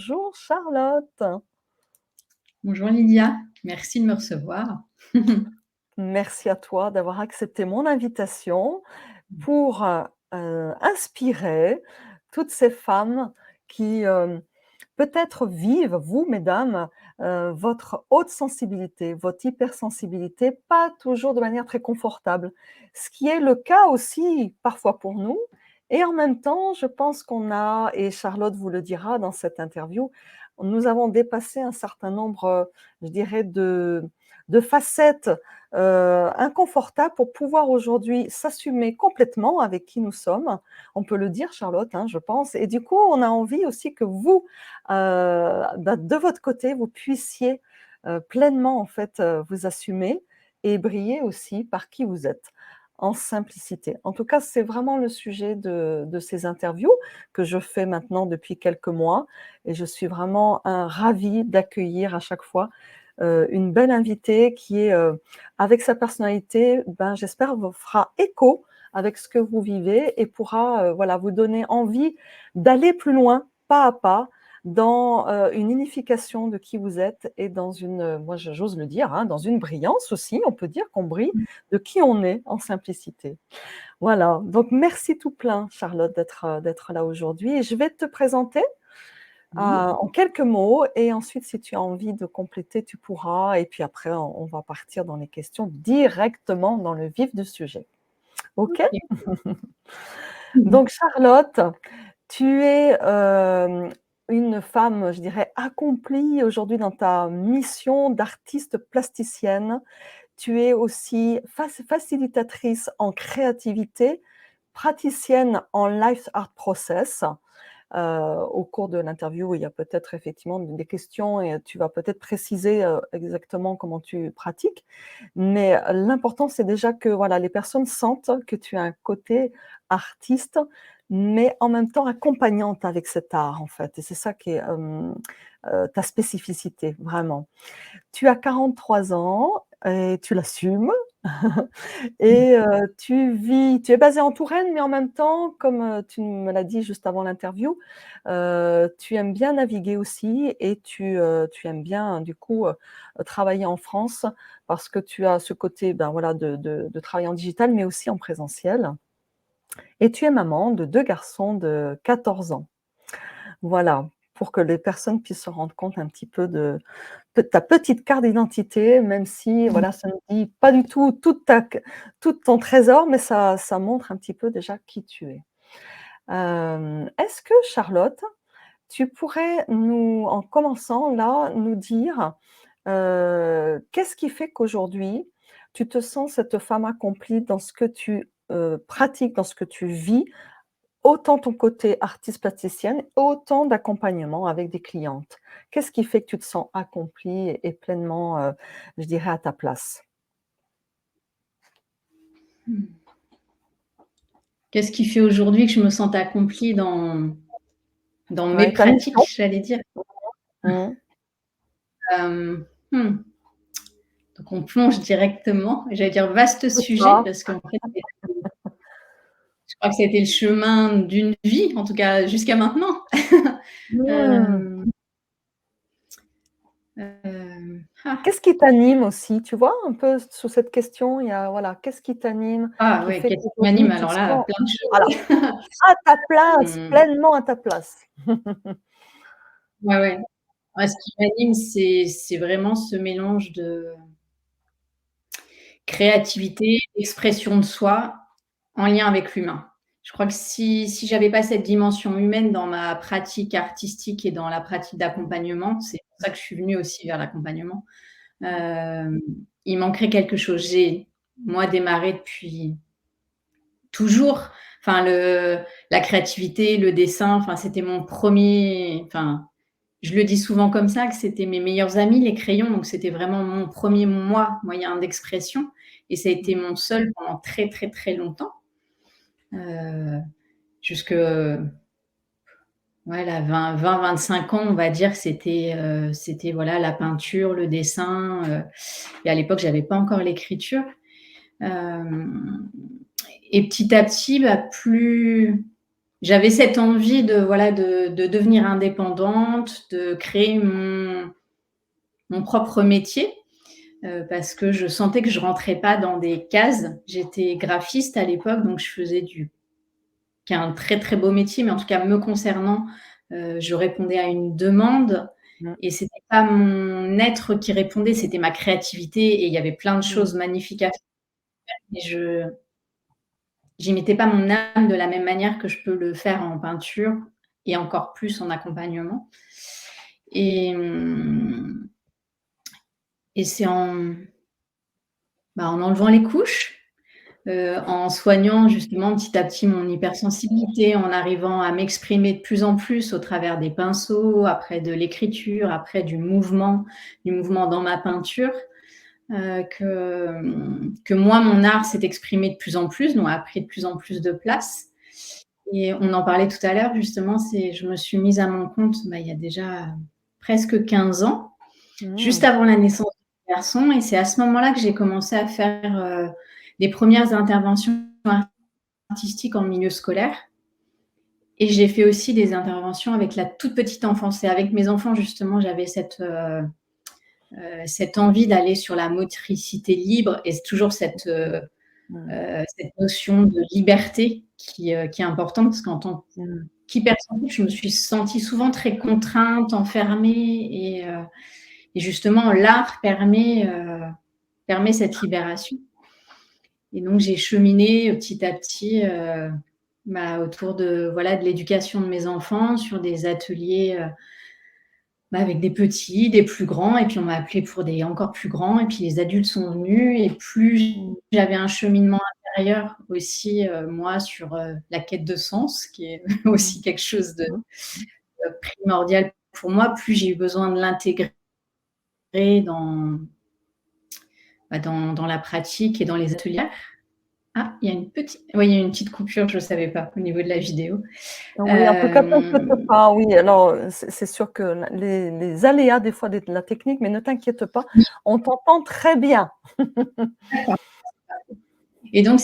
Bonjour Charlotte, Bonjour Lydia, merci de me recevoir. merci à toi d'avoir accepté mon invitation pour, inspirer toutes ces femmes qui, peut-être vivent, vous mesdames, votre haute sensibilité, votre hypersensibilité, pas toujours de manière très confortable. Ce qui est le cas aussi parfois pour nous et en même temps, je pense qu'on a et Charlotte vous le dira dans cette interview, nous avons dépassé un certain nombre, je dirais de facettes, inconfortables pour pouvoir aujourd'hui s'assumer complètement avec qui nous sommes. On peut le dire Charlotte, hein, je pense et du coup, on a envie aussi que vous, de votre côté, vous puissiez, pleinement en fait, vous assumer et briller aussi par qui vous êtes, en simplicité. En tout cas, c'est vraiment le sujet de ces interviews que je fais maintenant depuis quelques mois et je suis vraiment, ravie d'accueillir à chaque fois, une belle invitée qui est, avec sa personnalité, ben, j'espère vous fera écho avec ce que vous vivez et pourra, voilà, vous donner envie d'aller plus loin, pas à pas, dans, une unification de qui vous êtes et dans une, moi j'ose le dire, hein, dans une brillance aussi, on peut dire qu'on brille de qui on est en simplicité. Voilà, donc merci tout plein Charlotte d'être là aujourd'hui et je vais te présenter, Oui, en quelques mots et ensuite si tu as envie de compléter, tu pourras et puis après on va partir dans les questions directement dans le vif du sujet. OK? ok. Donc Charlotte, tu es, une femme, je dirais, accomplie aujourd'hui dans ta mission d'artiste plasticienne. Tu es aussi facilitatrice en créativité, praticienne en life art process. Au cours de l'interview, il y a peut-être effectivement des questions et tu vas peut-être préciser, exactement comment tu pratiques. Mais l'important, c'est déjà que, voilà, les personnes sentent que tu as un côté artiste, mais en même temps accompagnante avec cet art, en fait et c'est ça qui est, ta spécificité, vraiment. Tu as 43 ans et tu l'assumes. Et tu es basée en Touraine, mais en même temps, comme, tu me l'as dit juste avant l'interview, tu aimes bien naviguer aussi et tu aimes bien du coup, travailler en France parce que tu as ce côté, ben, voilà de travailler en digital, mais aussi en présentiel et tu es maman de 2 garçons de 14 ans. Voilà, pour que les personnes puissent se rendre compte un petit peu de ta petite carte d'identité, même si voilà, ça ne dit pas du tout tout ton trésor, mais ça montre un petit peu déjà qui tu es. Est-ce que Charlotte, tu pourrais nous en commençant là, nous dire, qu'est-ce qui fait qu'aujourd'hui, tu te sens cette femme accomplie dans ce que tu, pratiques, dans ce que tu vis? Autant ton côté artiste plasticienne, autant d'accompagnement avec des clientes. Qu'est-ce qui fait que tu te sens accomplie et pleinement, je dirais à ta place? Qu'est-ce qui fait aujourd'hui que je me sente accomplie dans mes Ouais, ta mission? pratiques, j'allais dire? Mmh. Hem, mmh, donc on plonge directement, j'allais dire vaste C'est sujet ça. parce qu'en fait, je crois que ça a été le chemin d'une vie, en tout cas jusqu'à maintenant. Mmh. Hem, ah, Qu'est-ce qui t'anime aussi? Tu vois un peu sous cette question, il y a voilà, qu'est-ce qui t'anime, ah qui ouais, fait qu'est-ce qui m'anime? qu'aujourd'hui tu te Alors là, sens plein de voilà, choses. à ta place, Mmh, pleinement à ta place? ouais, ouais. Ouais, ce qui m'anime, c'est vraiment ce mélange de créativité, expression de soi, en lien avec l'humain. Je crois que si j'avais pas cette dimension humaine dans ma pratique artistique et dans la pratique d'accompagnement, c'est pour ça que je suis venue aussi vers l'accompagnement, hem, il manquerait quelque chose. J'ai, moi, démarré depuis toujours, enfin la créativité, le dessin, enfin c'était mon premier, enfin, je le dis souvent comme ça, que c'était mes meilleurs amis, les crayons, donc c'était vraiment mon premier moyen d'expression et ça a été mon seul pendant très, très, très longtemps, heu, jusque, voilà, 20-25 ans, on va dire que c'était voilà, la peinture, le dessin, et à l'époque, j'avais pas encore l'écriture, hem et petit à petit, bah, plus j'avais cette envie de, voilà, de devenir indépendante, de créer mon propre métier, parce que je sentais que je rentrais pas dans des cases. J'étais graphiste à l'époque, donc je faisais du qui est un très, très beau métier, mais en tout cas me concernant, je répondais à une demande Mmh. et c'était pas mon être qui répondait, c'était ma créativité et il y avait plein de Mmh. choses magnifiques à faire, mais je j'y mettais pas mon âme de la même manière que je peux le faire en peinture et encore plus en accompagnement et et c'est en enlevant les couches, en soignant justement petit à petit mon hypersensibilité, en arrivant à m'exprimer de plus en plus au travers des pinceaux, après de l'écriture, après du mouvement dans ma peinture, que moi, mon art s'est exprimé de plus en plus, donc a pris de plus en plus de place. Et on en parlait tout à l'heure, justement, je me suis mise à mon compte il y a déjà presque 15 ans, juste Mmh. avant la naissance de mon garçon. Et c'est à ce moment-là que j'ai commencé à faire les premières interventions artistique en milieu scolaire. Et j'ai fait aussi des interventions avec la toute petite enfance. Et avec mes enfants, justement, j'avais cette envie d'aller sur la motricité libre et c'est toujours Mmh. cette notion de liberté qui est importante parce qu'en tant Mmh. qu'hypersensible, je me suis sentie souvent très contrainte, enfermée et justement, l'art permet cette libération. Et donc, j'ai cheminé petit à petit autour de, voilà, de l'éducation de mes enfants sur des ateliers avec des petits, des plus grands, et puis on m'a appelé pour des encore plus grands, et puis les adultes sont venus, et plus Mmh. j'avais un cheminement intérieur aussi, moi, sur la quête de sens, qui est aussi quelque chose de Mmh. primordial pour moi, plus j'ai eu besoin de l'intégrer dans, dans la pratique et dans les ateliers. Ah, il y a une petite, oui, il y a une petite coupure, je ne savais pas au niveau de la vidéo. Oui, en tout cas, t'inquiète Euh, pas, oui, alors, c'est sûr que la les aléas des fois de la technique, mais ne t'inquiète pas, on t'entend très bien. Et donc,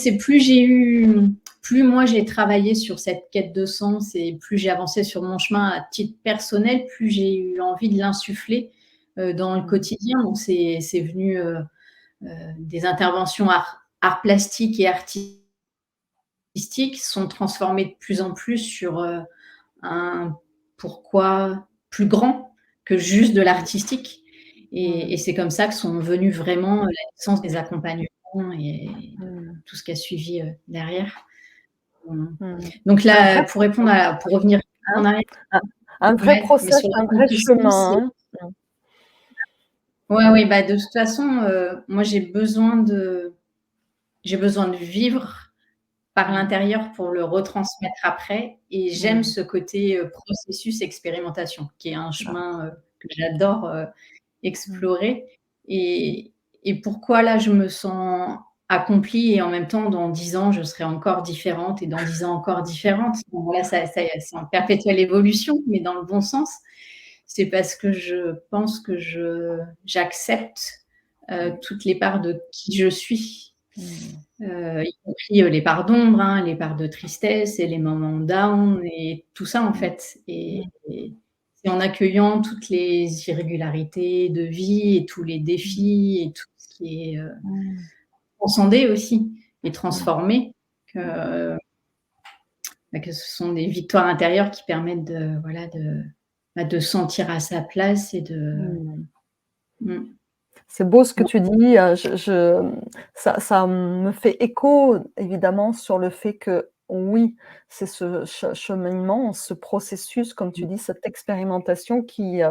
plus moi j'ai travaillé sur cette quête de sens et plus j'ai avancé sur mon chemin à titre personnel, plus j'ai eu envie de l'insuffler dans le Mmh. quotidien. Donc, c'est venu des interventions art plastique et artistique sont transformées de plus en plus sur un pourquoi plus grand que juste de Mmh. l'artistique. Mmh. Et c'est comme ça que sont venus vraiment la naissance des accompagnements et de Mmh. tout ce qui a suivi derrière. Mmh. Mmh. Donc Un là, vrai pour répondre pour revenir hein? en arrière, Un un vrai ouais, mais process, sur un la vrai compréhension, c'est chemin, hein? ouais, oui, de toute façon, moi j'ai besoin de vivre par Mmh. l'intérieur pour le retransmettre après et j'aime Mmh. ce côté processus expérimentation qui est un Ah. chemin que j'adore Mmh. explorer et pourquoi là je me sens accomplie et en même temps dans 10 ans je serai encore différente et dans 10 ans encore différente. Bon, voilà, c'est en perpétuelle évolution, mais dans le bon sens. C'est parce que je pense que j'accepte toutes les parts de qui je suis, Mmh. y compris les parts d'ombre, hein, les parts de tristesse et les moments down et tout ça en Mmh. fait. Mmh. Et c'est en accueillant toutes les irrégularités de vie et tous les défis et tout ce qui est Mmh. transcendé aussi et Mmh. transformé Mmh. que ce sont des victoires intérieures qui permettent de, voilà, de sentir à sa place et de. Mmh. Mmh. C'est beau ce que tu dis, ça me fait écho évidemment sur le fait que oui, c'est ce cheminement, ce processus, comme tu dis, cette expérimentation qui,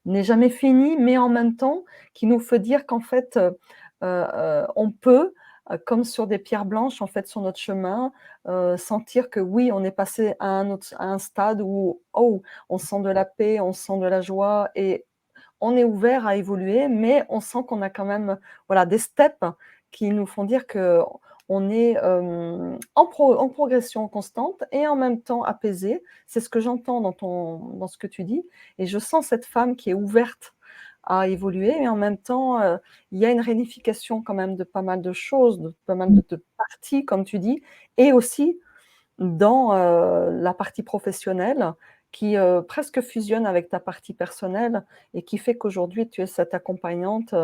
n'est jamais finie, mais en même temps qui nous fait dire qu'en fait, on peut, comme sur des pierres blanches, en fait, sur notre chemin, sentir que oui, on est passé à un stade où, oh, on sent de la paix, on sent de la joie et on est ouvert à évoluer, mais on sent qu'on a quand même, voilà, des steps qui nous font dire qu'on est, en progression constante et en même temps apaisé. C'est ce que j'entends dans ce que tu dis et je sens cette femme qui est ouverte à évoluer, mais en même temps, il y a une réunification quand même de pas mal de choses, de pas mal de parties, comme tu dis et aussi dans, la partie professionnelle qui, presque fusionne avec ta partie personnelle et qui fait qu'aujourd'hui tu es cette accompagnante,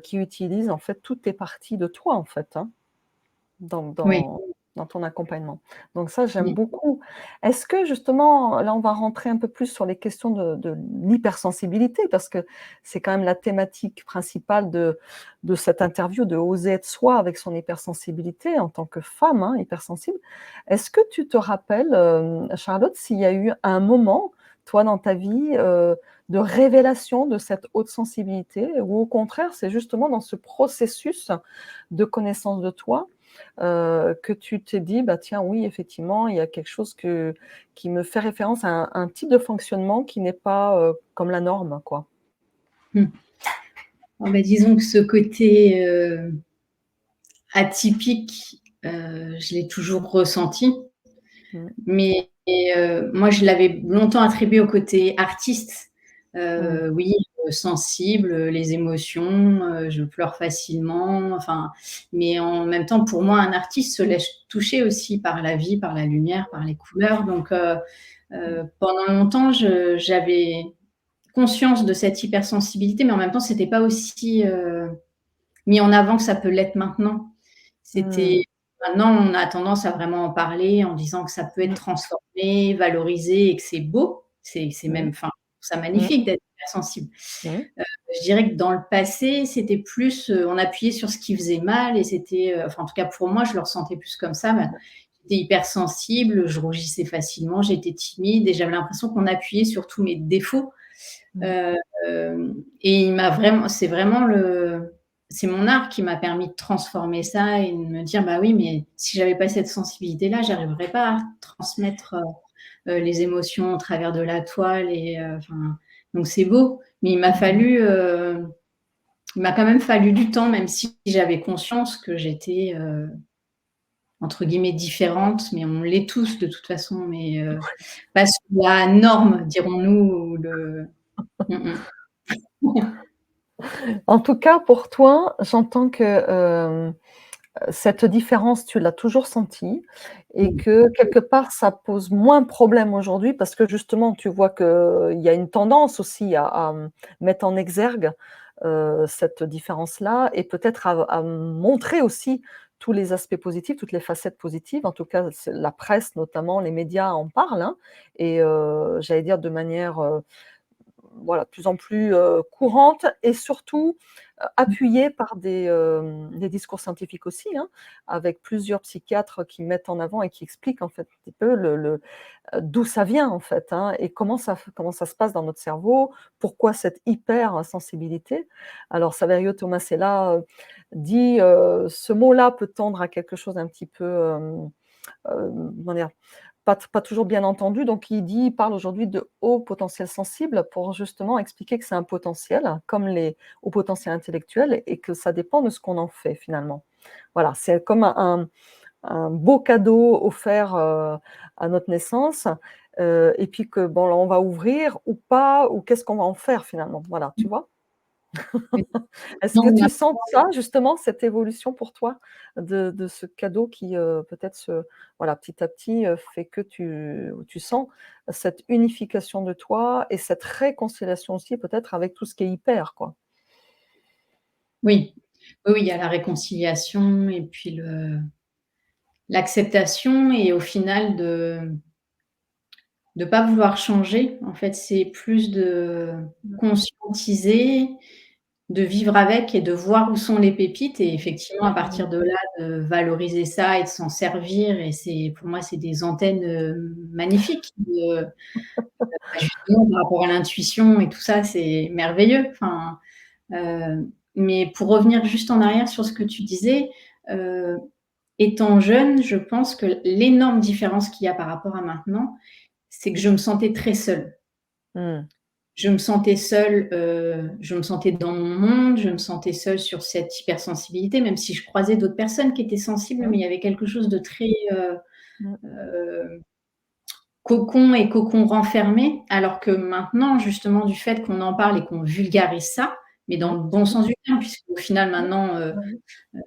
qui utilise en fait toutes tes parties de toi en fait, hein? Dans Oui. dans dans ton accompagnement. Donc ça, j'aime Mmh. beaucoup. Est-ce que justement, là, on va rentrer un peu plus sur les questions de l'hypersensibilité parce que c'est quand même la thématique principale de cette interview, de oser être soi avec son hypersensibilité en tant que femme, hein, hypersensible. Est-ce que tu te rappelles, Charlotte, s'il y a eu un moment, toi, dans ta vie, de révélation de cette haute sensibilité ou au contraire, c'est justement dans ce processus de connaissance de toi, que tu t'es dit: «Bah, tiens, oui, effectivement, il y a quelque chose qui me fait référence à un type de fonctionnement qui n'est pas, comme la norme, quoi». Mmh. Ah bah, disons que ce côté, atypique, je l'ai toujours ressenti, Mmh. mais moi, je l'avais longtemps attribué au côté artiste. Mmh. Oui, sensible, les émotions, je pleure facilement, enfin, mais en même temps, pour moi, un artiste se laisse toucher aussi par la vie, par la lumière, par les couleurs. Donc, Mmh. pendant longtemps, j'avais conscience de cette hypersensibilité, mais en même temps, c'était pas aussi, mis en avant que ça peut l'être maintenant. Mmh. C'était Maintenant, on a tendance à vraiment en parler en disant que ça peut être Mmh. transformé, valorisé et que c'est beau. C'est Mmh. même, enfin, je trouve ça Mmh. magnifique d'être hypersensible. Mmh. Je dirais que dans le passé, c'était plus, on appuyait sur ce qui faisait mal et c'était, enfin, en tout cas pour moi, je le ressentais plus comme ça. Bah, j'étais hypersensible, je rougissais facilement, j'étais timide et j'avais l'impression qu'on appuyait sur tous mes défauts. Mmh. Heu, et il m'a vraiment c'est mon art qui m'a permis de transformer ça et de me dire: «Bah oui, mais si j'avais pas cette sensibilité-là, j'arriverais pas à transmettre, les émotions au travers de la toile et enfin, donc c'est beau». Mais Mmh. il m'a quand même fallu du temps, même si j'avais conscience que j'étais, entre guillemets «différente», mais on l'est tous de toute façon, mais pas sous la norme, dirons-nous, ou le mmh mh. En tout cas, pour toi, j'entends que, cette différence, tu l'as toujours sentie et que quelque part, ça pose moins problème aujourd'hui parce que justement, tu vois qu'il y a une tendance aussi à mettre en exergue, cette différence-là et peut-être à montrer aussi tous les aspects positifs, toutes les facettes positives. En tout cas, c'est la presse notamment, les médias en parlent, hein et j'allais dire de manière, voilà, de plus en plus, courante et surtout, appuyée par des discours scientifiques aussi, hein, avec plusieurs psychiatres qui mettent en avant et qui expliquent en fait un petit peu d'où ça vient en fait, hein et comment ça se passe dans notre cerveau, pourquoi cette hypersensibilité. Alors Saverio Tomasella, dit, ce mot-là peut tendre à quelque chose un petit peu, comment dire? Pas toujours bien entendu, donc il parle aujourd'hui de haut potentiel sensible pour justement expliquer que c'est un potentiel, comme les hauts potentiels intellectuels et que ça dépend de ce qu'on en fait finalement. Voilà, c'est comme un beau cadeau offert, à notre naissance, et puis que bon, là, on va ouvrir ou pas, ou qu'est-ce qu'on va en faire finalement? Voilà, tu vois? Est-ce que Non, tu sens ça justement, cette évolution pour toi de ce cadeau qui, peut-être voilà, petit à petit, fait que tu sens cette unification de toi et cette réconciliation aussi peut-être avec tout ce qui est hyper, quoi? oui. Oui, oui, il y a la réconciliation et puis l'acceptation et au final de pas vouloir changer. En fait, c'est plus de Mmh. conscientiser, de vivre avec et de voir où sont les pépites et effectivement, à Mmh. partir de là, de valoriser ça et de s'en servir et c'est pour moi, c'est des antennes, magnifiques bah, justement par rapport à l'intuition et tout ça, c'est merveilleux. Enfin, mais pour revenir juste en arrière sur ce que tu disais, heu, étant jeune, je pense que l'énorme différence qu'il y a par rapport à maintenant, c'est que je me sentais très seule. Mmh. Je me sentais seule, je me sentais dans mon monde, je me sentais seule sur cette hypersensibilité, même si je croisais d'autres personnes qui étaient sensibles, mais Mmh. il y avait quelque chose de très, Mmh. heu, cocon et cocon renfermé. Alors que maintenant, justement, du fait qu'on en parle et qu'on vulgarise ça, mais dans Mmh. le bon sens du terme, puisqu'au final Mmh. maintenant, Mmh.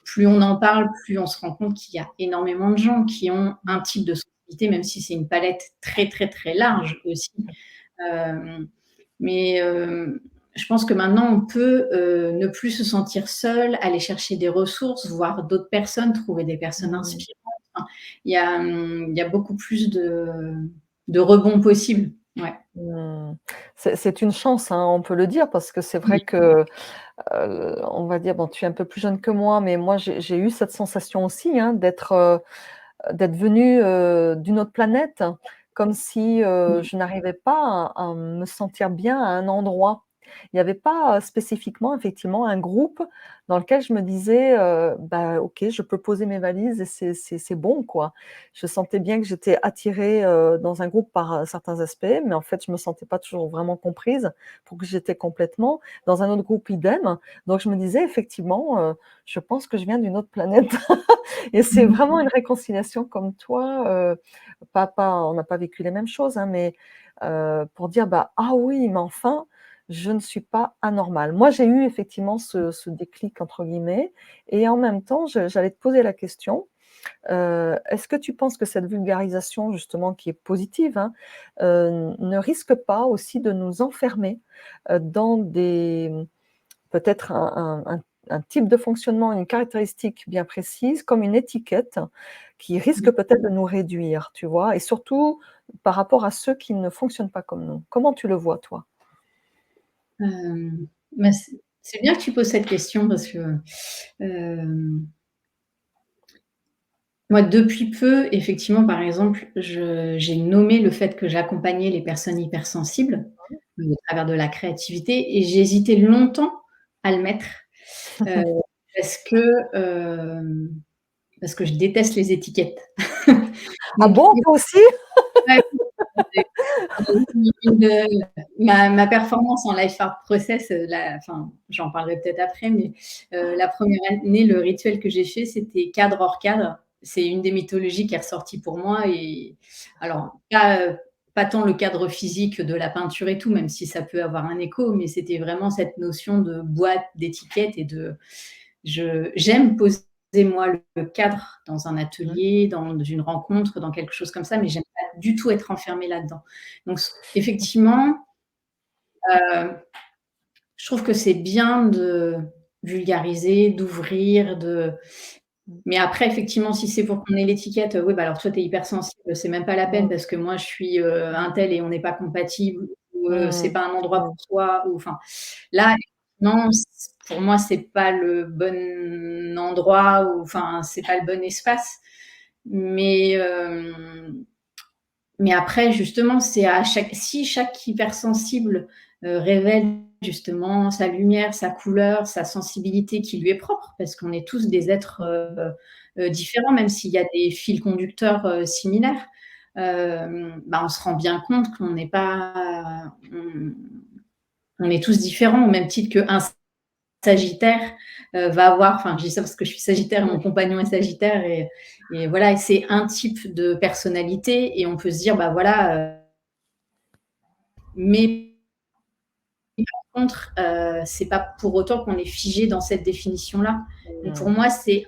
plus on en parle, plus on se rend compte qu'il y a énormément de gens qui ont un type de sensibilité, même si c'est une palette très, très, très large aussi. Hem, mais je pense que maintenant on peut, ne plus se sentir seul, aller chercher des ressources, voir d'autres personnes, trouver des personnes Mmh. inspirantes. Enfin, il y a beaucoup plus de rebonds possibles. Ouais. Mmh. C'est une chance, hein, on peut le dire, parce que c'est Oui. vrai que, on va dire, bon, tu es un peu plus jeune que moi, mais moi j'ai eu cette sensation aussi, hein, d'être venue, d'une autre planète, comme si, Mmh. je n'arrivais pas à me sentir bien à un endroit. Il n'y avait pas, spécifiquement, effectivement, un groupe dans lequel je me disais, «Bah, OK, je peux poser mes valises et c'est bon, quoi». Je sentais bien que j'étais attirée, dans un groupe par, certains aspects, mais en fait, je me sentais pas toujours vraiment comprise pour que j'étais complètement. Dans un autre groupe, idem. Donc je me disais effectivement, «Je pense que je viens d'une autre planète». Et c'est Mmh. vraiment une réconciliation comme toi, pas on n'a pas vécu les mêmes choses, hein, mais pour dire: «Bah, ah oui, mais enfin, je ne suis pas anormale». Moi, j'ai eu effectivement ce «déclic» entre guillemets et en même temps, j'allais te poser la question, est-ce que tu penses que cette vulgarisation justement qui est positive, hein, ne risque pas aussi de nous enfermer, dans des peut-être un type de fonctionnement, une caractéristique bien précise, comme une étiquette qui risque peut-être de nous réduire, tu vois? Et surtout par rapport à ceux qui ne fonctionnent pas comme nous. Comment tu le vois toi? Bah, c'est bien que tu poses cette question parce que, hem, moi, depuis peu, effectivement, par exemple, j'ai nommé le fait que j'accompagnais les personnes hypersensibles, au travers de la créativité et j'ai hésité longtemps à le mettre, heu, parce que, hem, parce que je déteste les étiquettes. Ah Donc bon, toi aussi? ouais, ma performance en Life Art Process, enfin, j'en parlerai peut-être après, mais la première année, le rituel que j'ai fait, c'était cadre hors cadre. C'est une des mythologies qui est ressortie pour moi et alors pas tant le cadre physique de la peinture et tout, même si ça peut avoir un écho, mais c'était vraiment cette notion de boîte, d'étiquette et j'aime poser moi le cadre dans un Mmh. atelier, dans une rencontre, dans quelque chose comme ça, mais j'aime pas du tout être enfermée là-dedans. Donc effectivement, je trouve que c'est bien de vulgariser, d'ouvrir, mais après effectivement, si c'est pour qu'on ait l'étiquette, oui, bah, alors toi tu es hypersensible, c'est même pas la peine Mmh. parce que moi je suis, un tel et on n'est pas compatibles ou, c'est Mmh. pas un endroit Mmh. pour toi ou enfin là, non, pour moi c'est pas le bon endroit ou enfin c'est pas le bon espace. Mais, mais après, justement, c'est à chaque si chaque hypersensible, révèle justement sa lumière, sa couleur, sa sensibilité qui lui est propre, parce qu'on est tous des êtres, différents, même s'il y a des fils conducteurs, similaires. Bah, on se rend bien compte qu'on n'est pas on est tous différents au même titre qu'un Sagittaire, va avoir enfin, je dis ça parce que je suis Sagittaire et mon compagnon est Sagittaire et voilà et c'est un type de personnalité et on peut se dire: «Bah, voilà, mais par contre, c'est pas pour autant qu'on est figé dans cette définition-là». Donc pour Mmh. moi, c'est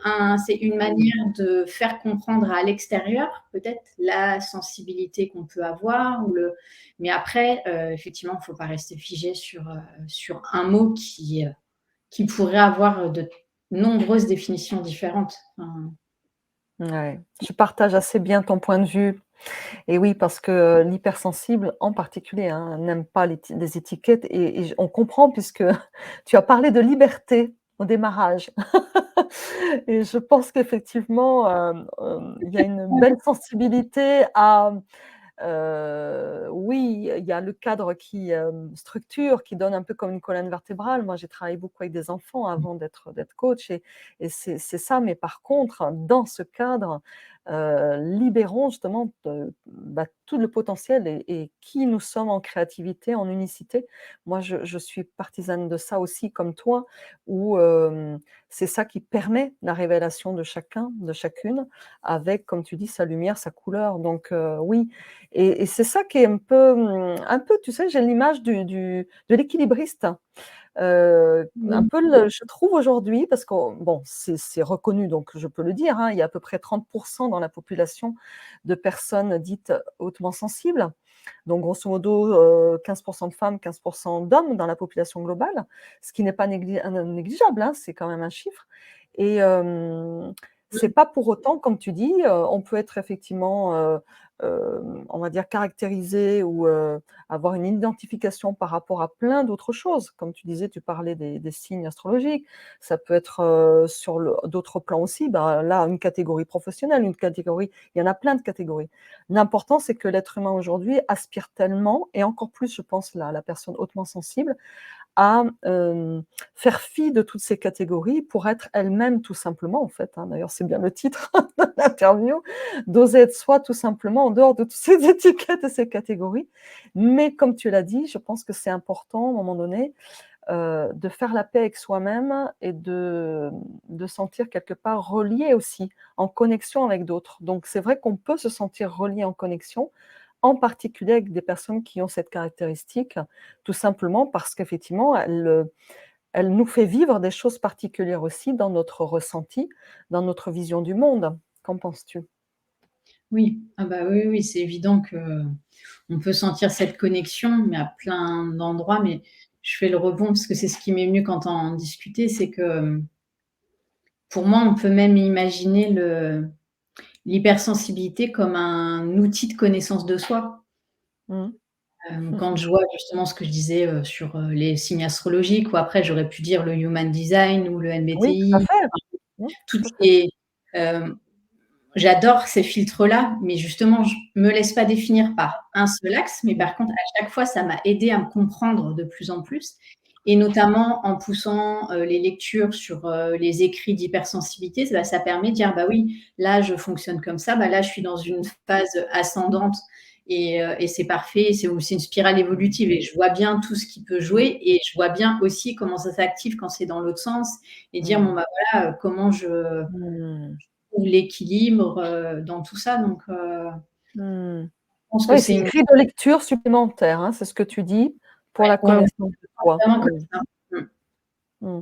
une manière de faire comprendre à l'extérieur, peut-être, la sensibilité qu'on peut avoir ou le mais après, effectivement, il ne faut pas rester figé sur un mot qui pourrait avoir de nombreuses définitions différentes. Enfin, Ouais, je partage assez bien ton point de vue et oui, parce que l'hypersensible en particulier, hein, n'aime pas les étiquettes et j on comprend puisque tu as parlé de liberté au démarrage et je pense qu'effectivement, il y a une belle sensibilité à oui, il y a le cadre qui, structure, qui donne un peu comme une colonne vertébrale. Moi, j'ai travaillé beaucoup avec des enfants avant d'être coach et c'est ça, mais par contre, dans ce cadre, libérons justement bah, tout le potentiel et qui nous sommes en créativité, en unicité. Moi, je suis partisane de ça aussi comme toi, où, c'est ça qui permet la révélation de chacun, de chacune, avec, comme tu dis, sa lumière, sa couleur. Donc, oui, c'est ça qui est un peu, tu sais, j'ai l'image de l'équilibriste, Un Oui, peu le je trouve aujourd'hui parce que bon, c'est reconnu donc je peux le dire, hein, il y a à peu près 30 dans la population de personnes dites hautement sensibles. Donc grosso modo, 15 de femmes, 15 d'hommes dans la population globale, ce qui n'est pas négligeable, hein, c'est quand même un chiffre et c'est pas pour autant, comme tu dis, on peut être effectivement, on va dire caractérisé ou avoir une identification par rapport à plein d'autres choses. Comme tu disais, tu parlais des signes astrologiques, ça peut être, sur d'autres plans aussi, ben, là, une catégorie professionnelle, une catégorie il y en a plein de catégories. L'important, c'est que l'être humain aujourd'hui aspire tellement et encore plus, je pense, la personne hautement sensible, à, faire fi de toutes ces catégories pour être elle-même tout simplement, en fait, hein. D'ailleurs, c'est bien le titre de l'interview, d'oser être soi tout simplement en dehors de toutes ces étiquettes et ces catégories. Mais comme tu l'as dit, je pense que c'est important à un moment donné, de faire la paix avec soi-même et de sentir quelque part relié aussi, en connexion avec d'autres. Donc c'est vrai qu'on peut se sentir relié en connexion, en particulier avec des personnes qui ont cette caractéristique, tout simplement parce qu'effectivement, elle nous fait vivre des choses particulières aussi dans notre ressenti, dans notre vision du monde. Qu'en penses-tu? oui. Ah bah, oui, oui, c'est évident qu'on peut sentir cette connexion, mais à plein d'endroits. Mais je fais le rebond parce que c'est ce qui m'est venu quand on en discutait, c'est que, pour moi, on peut même imaginer l'hypersensibilité comme un outil de connaissance de soi. Mmh. Quand je vois justement ce que je disais, sur, les signes astrologiques ou après j'aurais pu dire le human design ou le Oui, tout à MBTI, fait. Mmh, toutes tout à fait. ces, hem j'adore ces filtres-là, mais justement, je me laisse pas définir par un seul axe, mais Mmh. par contre, à chaque fois, ça m'a aidée à me comprendre de plus en plus et notamment en poussant, les lectures sur, les écrits d'hypersensibilité, ça permet de dire: «Bah oui, là, je fonctionne comme ça, bah là, je suis dans une phase ascendante et c'est parfait». C'est aussi une spirale évolutive et je vois bien tout ce qui peut jouer et je vois bien aussi comment ça s'active quand c'est dans l'autre sens et dire: «Bon, Mmh. bah voilà, comment je Mmh. trouve l'équilibre, dans tout ça?» donc Mmh. je pense que Oui, c'est c'est une une grille de lecture supplémentaire, hein, c'est ce que tu dis, pour ouais, la ouais, ouais, connaissance de soi. vraiment comme Mmh. ça. Mmh. Mmh.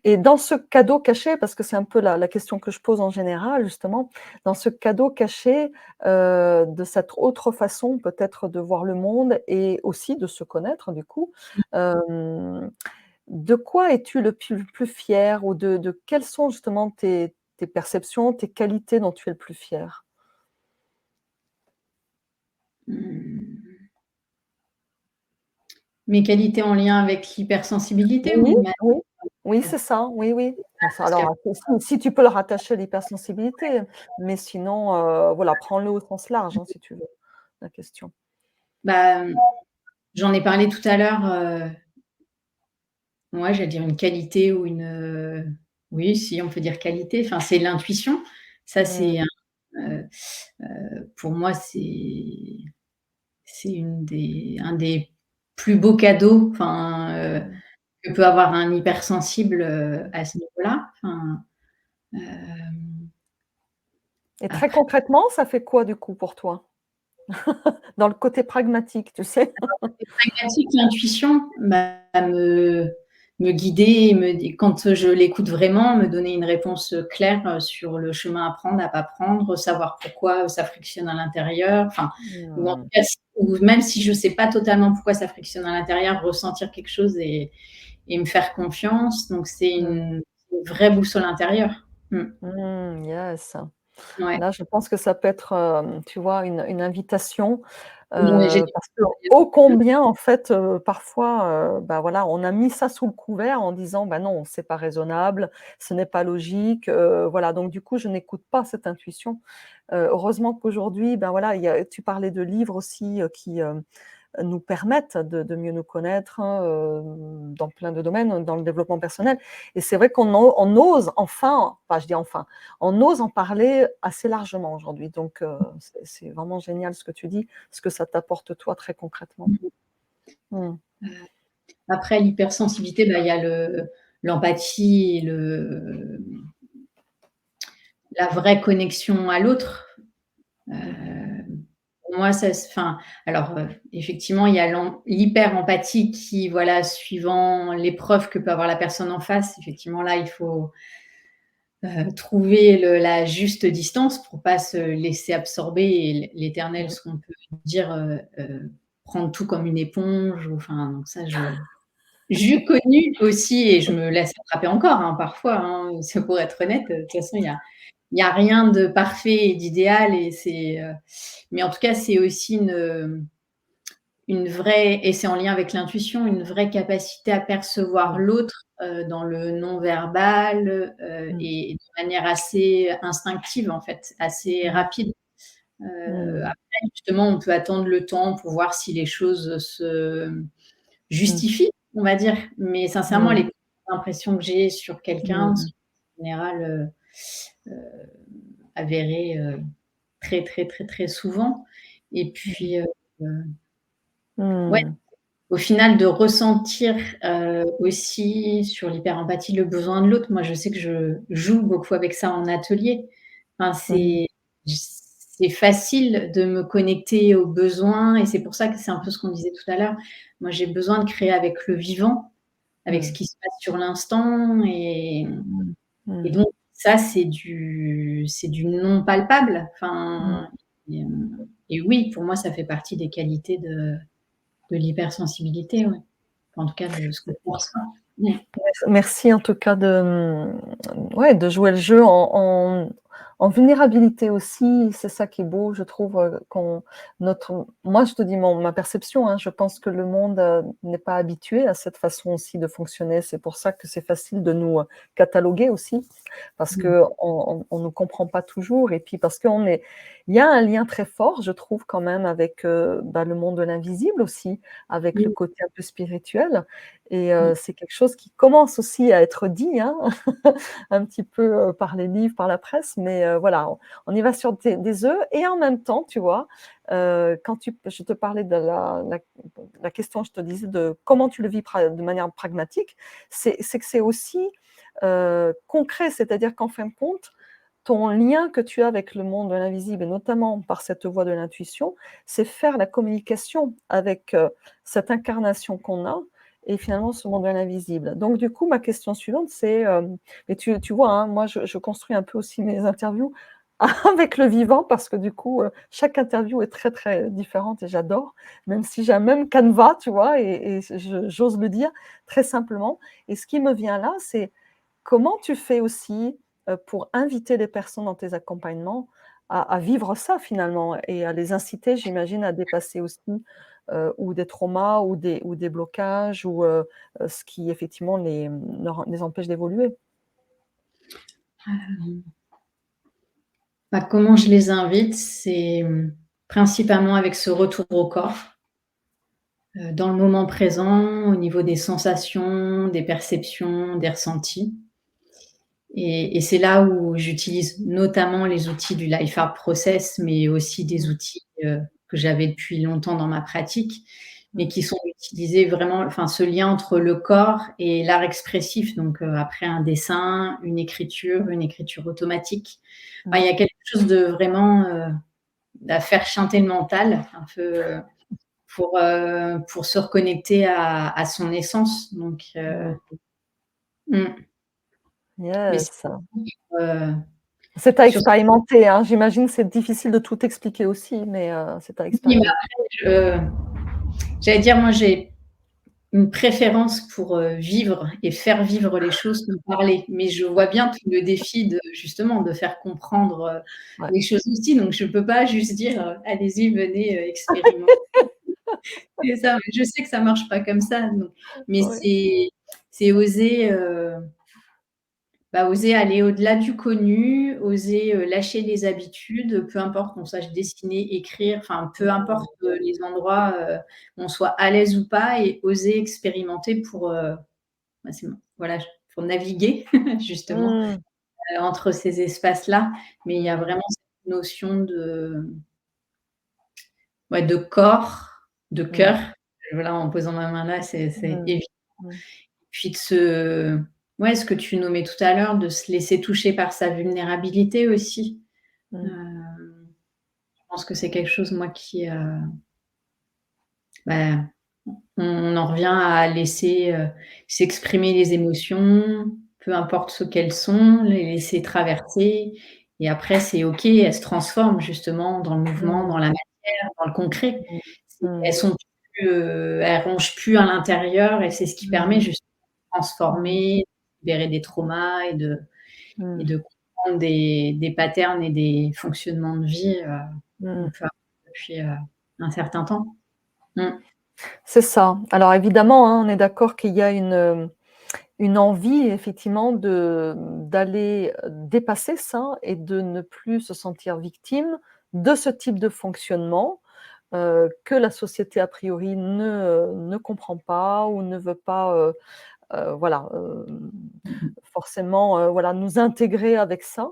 Et dans ce cadeau caché, parce que c'est un peu la question que je pose en général justement, dans ce cadeau caché, de cette autre façon peut-être de voir le monde et aussi de se connaître du coup, hem, de quoi es-tu le plus fier ou de quelles sont justement tes perceptions, tes qualités dont tu es le plus fier? Mmh. Mes qualités en lien avec l'hypersensibilité Oui, ou ma oui, oui, c'est ça, oui, oui. Enfin ça parce que alors, si tu peux le rattacher à l'hypersensibilité, mais sinon, voilà, prends-le au sens large, hein, si tu veux, la question. bah, j'en ai parlé tout à l'heure, ouais, j'allais dire une qualité ou une, oui, si on peut dire qualité, enfin, c'est l'intuition. Ça, Mmh, c'est un, pour moi, c'est un des plus beaux cadeaux, enfin, mmh. que peut avoir un hypersensible, à ce niveau-là. Enfin, hem, Et très après concrètement, ça fait quoi du coup pour toi? Dans le côté pragmatique, tu sais? côté pragmatique, l'intuition, bah, me guider et me di quand je l'écoute vraiment, me donner une réponse, claire, sur le chemin à prendre, à pas prendre, savoir pourquoi, ça frictionne à l'intérieur, enfin, ou en tout Mmh, cas s ou même si je sais pas totalement pourquoi ça frictionne à l'intérieur, ressentir quelque chose et me faire confiance. Donc c'est mmh, une vraie boussole intérieure. Mmh. yes. Ouais. Là, je pense que ça peut être, tu vois, une invitation, Ouais, j'ai parce que ô combien, en fait, parfois, bah, voilà, on a mis ça sous le couvert en disant: «Bah, non, c'est pas raisonnable, ce n'est pas logique», voilà, donc du coup, je n'écoute pas cette intuition. Heureusement qu'aujourd'hui, ben, voilà, il y a tu parlais de livres aussi, qui, nous permettent de mieux nous connaître, hein, dans plein de domaines, dans le développement personnel et c'est vrai on ose enfin, enfin je dis enfin, on ose en parler assez largement aujourd'hui donc c'est vraiment génial ce que tu dis, ce que ça t'apporte toi très concrètement. Mmh. Après l'hypersensibilité, bah, il y a l'empathie et la vraie connexion à l'autre. Pour moi, alors, effectivement, il y a l'hyper-empathie qui, voilà, suivant l'épreuve que peut avoir la personne en face, effectivement, là, il faut trouver la juste distance pour pas se laisser absorber et l'éternel, Mmh. ce qu'on peut dire, prendre tout comme une éponge. Enfin, donc ça, j'ai connu aussi et je me laisse attraper encore, hein, parfois, hein, c'est pour être honnête. De toute façon, il y a rien de parfait et d'idéal et mais en tout cas, c'est aussi une vraie, et c'est en lien avec l'intuition, une vraie capacité à percevoir Mmh. l'autre, dans le non-verbal, Mmh. et de manière assez instinctive, en fait, assez Mmh. rapide. Mmh. Après, justement, on peut attendre le temps pour voir si les choses se Mmh. justifient, on va dire. Mais sincèrement, Mmh. les impressions que j'ai sur quelqu'un Mmh. sont en général, avérées, très, très, très, très souvent. Et Mmh. puis, ouais, Mmh. au final, de ressentir, aussi sur l'hyper-empathie le besoin de l'autre. Moi, je sais que je joue beaucoup avec ça en atelier. Enfin, Mmh. c'est facile de me connecter aux besoins et c'est pour ça que c'est un peu ce qu'on disait tout à l'heure. Moi, j'ai besoin de créer avec le vivant, avec ce Mmh. qui se passe sur l'instant Mmh. et Mmh. donc ça, c'est du non palpable. Mmh. Enfin et oui, pour moi, ça fait partie des qualités de l'hypersensibilité, ouais. En tout cas, de ce que je perçois. Ouais. Merci en tout cas ouais, de jouer le jeu en vulnérabilité aussi. C'est ça qui est beau, je trouve, qu'on moi, je te dis ma perception, hein, je pense que le monde, n'est pas habitué à cette façon aussi de fonctionner. C'est pour ça que c'est facile de nous, cataloguer aussi, parce Mmh. qu'on ne comprend pas toujours et puis parce il y a un lien très fort, je trouve quand même avec, bah, le monde de l'invisible aussi, avec le Mmh. côté un peu spirituel et Mmh. c'est quelque chose qui commence aussi à être dit, hein, un petit peu, par les livres, par la presse, mais voilà, on y va sur des œufs et en même temps, tu vois, quand je te parlais de la question, je te disais de comment tu le vis de manière pragmatique, c'est que c'est aussi, concret. C'est-à-dire qu'en fin de compte, ton lien que tu as avec le monde de l'invisible et notamment par cette voie de l'intuition, c'est faire la communication avec, cette incarnation qu'on a et finalement ce monde de l'invisible. Donc du coup, ma question suivante, c'est, mais tu vois, hein, moi je construis un peu aussi mes interviews avec le vivant parce que du coup, chaque interview est très, très différente et j'adore, même si j'ai un même canevas, tu vois? Et j'ose le dire très simplement et ce qui me vient là, c'est comment tu fais aussi, pour inviter les personnes dans tes accompagnements à vivre ça finalement et à les inciter, j'imagine, à dépasser aussi, ou des traumas ou des blocages ou, ce qui effectivement les empêche d'évoluer? Bah, comment je les invite? C'est, principalement avec ce retour au corps, dans le moment présent, au niveau des sensations, des perceptions, des ressentis. Et c'est là où j'utilise notamment les outils du Life Art Process, mais aussi des Mmh. outils, que j'avais depuis longtemps dans ma pratique, mais Mmh. qui sont utilisés vraiment, enfin, ce lien entre le corps et l'art expressif, donc après un dessin, une écriture automatique. Enfin, Mmh. il y a quelque chose de vraiment, à faire chanter le mental un peu, pour se reconnecter à son essence, donc Mmh. mais c'est Yes. heu, C'est à sur expérimenter, hein. J'imagine que c'est difficile de tout expliquer aussi, mais c'est à oui, mais expérimenter. après j'allais dire, moi j'ai une préférence pour, vivre et faire vivre les choses que parler, mais je vois bien tout le défi de justement de faire comprendre, Ouais. les choses aussi, donc je peux pas juste dire, «Allez-y, venez, expérimenter». C'est ça, je sais que ça marche pas comme ça, donc mais Ouais. c'est oser, bah, oser aller au-delà du connu, oser, lâcher les habitudes, peu importe qu'on sache dessiner, écrire, enfin peu Mmh. importe, les endroits, où on soit à l'aise ou pas et oser expérimenter pour, bah, voilà, pour naviguer justement, Mmh. entre ces espaces-là. Mais il y a Mmh. vraiment cette notion ouais, de corps, de Mmh. cœur. Voilà, en posant ma main là, c'est Mmh. évident. Mmh. Puis ouais, ce que tu nommais tout à l'heure, de se laisser toucher par sa vulnérabilité aussi. Mmh. Heu, pense que c'est quelque chose, moi, bah, on en revient à laisser, s'exprimer les émotions, peu importe ce qu'elles sont, les laisser traverser et après c'est OK, elles se transforment justement dans le mouvement, dans Mmh. la matière, dans le concret. Mmh. Elles Mmh. sont plus, elles rongent plus à l'intérieur et c'est ce qui permet Mmh. justement de Mmh. transformer, de libérer des traumas et Mmh. de comprendre des patterns et des fonctionnements de vie, qu'on Mmh. peut avoir depuis, un certain temps. Mmh. C'est ça. Alors évidemment, hein, on est d'accord qu'il y a une envie effectivement d'aller, dépasser ça et de ne plus se sentir victime de ce type de fonctionnement, que la société a priori ne comprend pas ou ne veut pas, voilà, Mmh. forcément, voilà, nous intégrer avec ça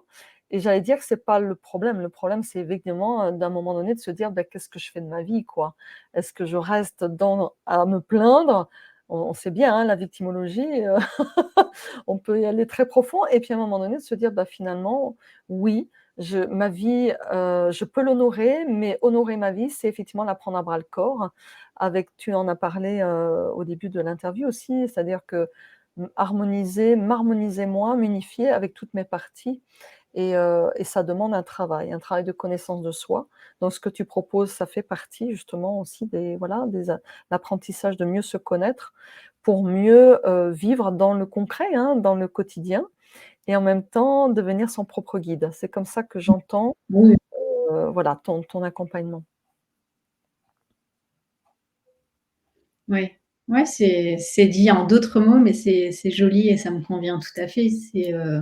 et j'allais dire que c'est pas le problème. Le problème, c'est évidemment, d'un moment donné de se dire: «Bah, qu'est-ce que je fais de ma vie, quoi? Est-ce que je reste dans à me plaindre?» On sait bien, hein, la victimologie, on peut y aller très profond et puis à un moment donné de se dire: «Bah, finalement, oui, ma vie, je peux l'honorer, mais honorer ma vie, c'est effectivement la prendre à bras le corps». Avec tu en as parlé, au début de l'interview aussi, c'est-à-dire que m'harmoniser moi, m'unifier avec toutes mes parties et ça demande un travail de connaissance de soi. Donc ce que tu proposes, ça fait partie justement aussi des voilà, l'apprentissage de mieux se connaître pour mieux, vivre dans le concret, hein, dans le quotidien et en même temps devenir son propre guide. C'est comme ça que j'entends, Oui. voilà, ton accompagnement. Oui. Ouais, c'est dit en d'autres mots, mais c'est joli et ça me convient tout à fait.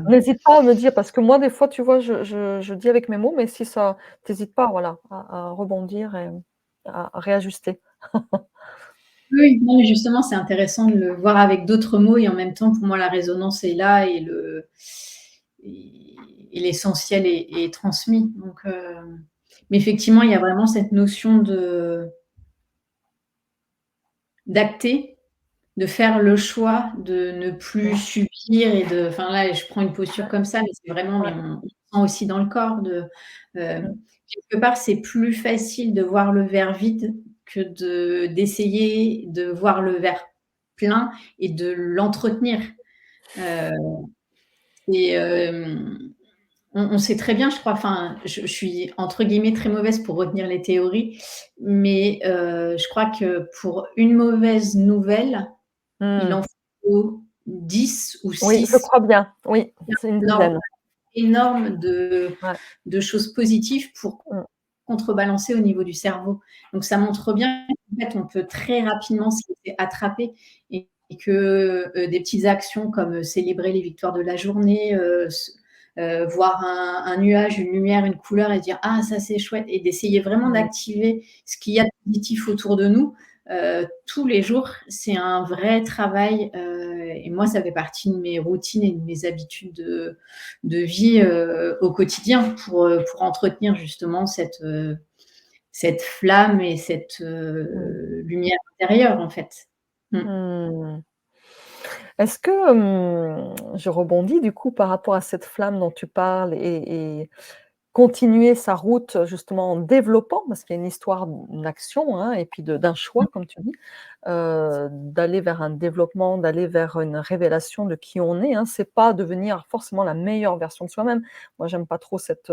N'hésite pas à me dire parce que moi des fois, tu vois, je dis avec mes mots, mais si ça tu pas, voilà, à rebondir et à réajuster. Oui, non, mais justement, c'est intéressant de le voir avec d'autres mots et en même temps, pour moi, la résonance est là et et l'essentiel est transmis. Donc, mais effectivement, il y a vraiment cette notion d'acter, de faire le choix de ne plus Mmh. subir et enfin là, je prends une posture Ouais, comme ça, mais c'est vraiment, ouais. mais on sent aussi dans le corps Mmh. quelque part, c'est plus facile de voir le verre vide que d'essayer de voir le verre plein et de l'entretenir. Heu et on sait très bien, je crois, enfin, je suis entre guillemets «très mauvaise» pour retenir les théories, mais je crois que pour une mauvaise nouvelle, il Mmh. en faut 10 ou Oui, je 6 crois bien. Oui, c'est une énormes dizaine. énormes Ouais. de choses positives pour Mmh. contrebalancer au niveau du cerveau. Donc ça montre bien qu'en fait, on peut très rapidement se laisser attraper et que, des petites actions comme, célébrer les victoires de la journée, voir un nuage, une lumière, une couleur et dire: «Ah ça c'est chouette» et d'essayer vraiment Mmh. d'activer ce qu'il y a de positif autour de nous, tous les jours. C'est un vrai travail, et moi ça fait partie de mes routines et de mes habitudes de vie, au quotidien pour entretenir justement cette flamme et cette, Mmh. lumière intérieure, en fait. Mmh. Mmh. Est-ce que, je rebondis du coup par rapport à cette flamme dont tu parles et continuer sa route, justement en développant, parce qu'il y a une histoire d'une action, hein, et puis d'un choix comme tu dis, d'aller vers un développement, d'aller vers une révélation de qui on est, hein. C'est pas devenir forcément la meilleure version de soi-même. Moi, j'aime pas trop cette,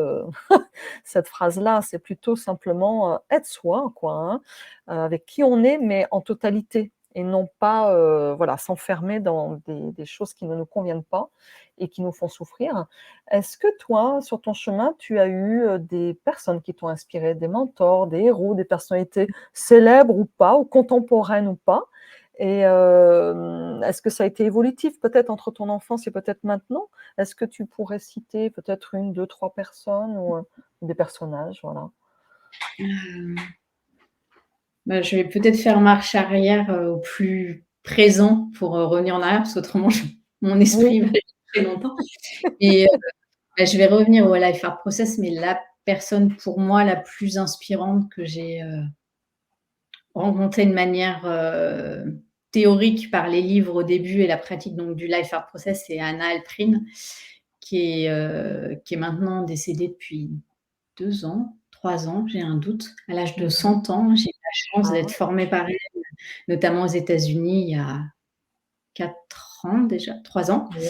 cette phrase-là, c'est plutôt simplement, être soi quoi, hein, avec qui on est, mais en totalité et non pas, voilà, s'enfermer dans des choses qui ne nous conviennent pas et qui nous font souffrir. Est-ce que toi, sur ton chemin, tu as eu, des personnes qui t'ont inspiré, des mentors, des héros, des personnalités célèbres ou pas, ou contemporaines ou pas? Et est-ce que ça a été évolutif peut-être entre ton enfance et peut-être maintenant? Est-ce que tu pourrais citer peut-être une, deux, trois personnes ou, des personnages, voilà? Hem, Bah, je vais peut-être faire marche arrière, au plus présent pour, revenir en arrière parce qu'autrement je mon Oui. esprit va très longtemps et bah, je vais revenir au Life Art Process, mais la personne pour moi la plus inspirante que j'ai, rencontrée de manière, théorique par les livres au début et la pratique donc du Life Art Process, c'est Hannah Alprin qui est maintenant décédée depuis 2 ans, 3 ans, j'ai un doute. À l'âge de Mmh mh. 100 ans, j'ai eu la chance Ah d'être formée par elle, notamment aux États-Unis, il y a 4 ans déjà, 3 ans. ouais,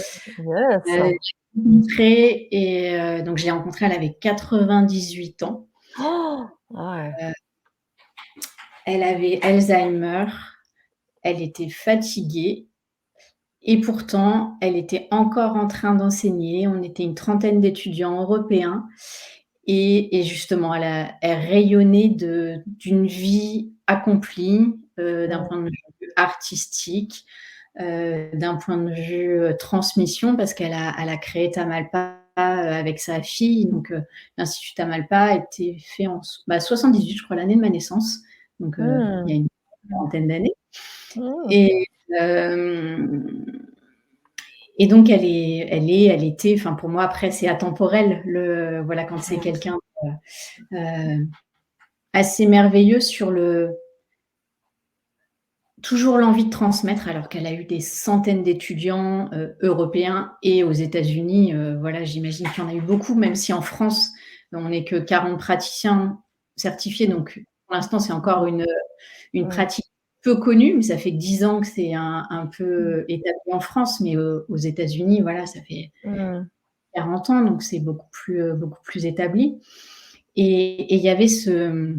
yes. J'ai rencontré et donc je l'ai rencontrée, elle avait 98 ans. Oh! Ouais. Elle avait Alzheimer, elle était fatiguée et pourtant elle était encore en train d'enseigner. On était une trentaine d'étudiants européens et justement elle rayonnait d'une vie accomplie, d'un Mmh. point de vue artistique, d'un point de vue, transmission parce qu'elle a créé Tamalpa, avec sa fille. Donc, l'Institut Tamalpa a été fait en 78, je crois, l'année de ma naissance, donc il y Mmh. a une Mmh. quarantaine d'années. Mmh. Et hem et donc elle était, enfin pour moi après c'est atemporel, voilà, quand c'est Mmh. quelqu'un de, assez merveilleux sur le toujours l'envie de transmettre alors qu'elle a eu des centaines d'étudiants, européens et aux États-Unis, voilà, j'imagine qu'il y en a eu beaucoup, même si en France, on n'est que 40 praticiens certifiés, donc pour l'instant, c'est encore une Mmh. pratique peu connue, mais ça fait 10 ans que c'est un Mmh. peu établi en France, mais aux États-Unis, voilà, ça fait Mmh. 40 ans, donc c'est beaucoup plus établi et il y avait ce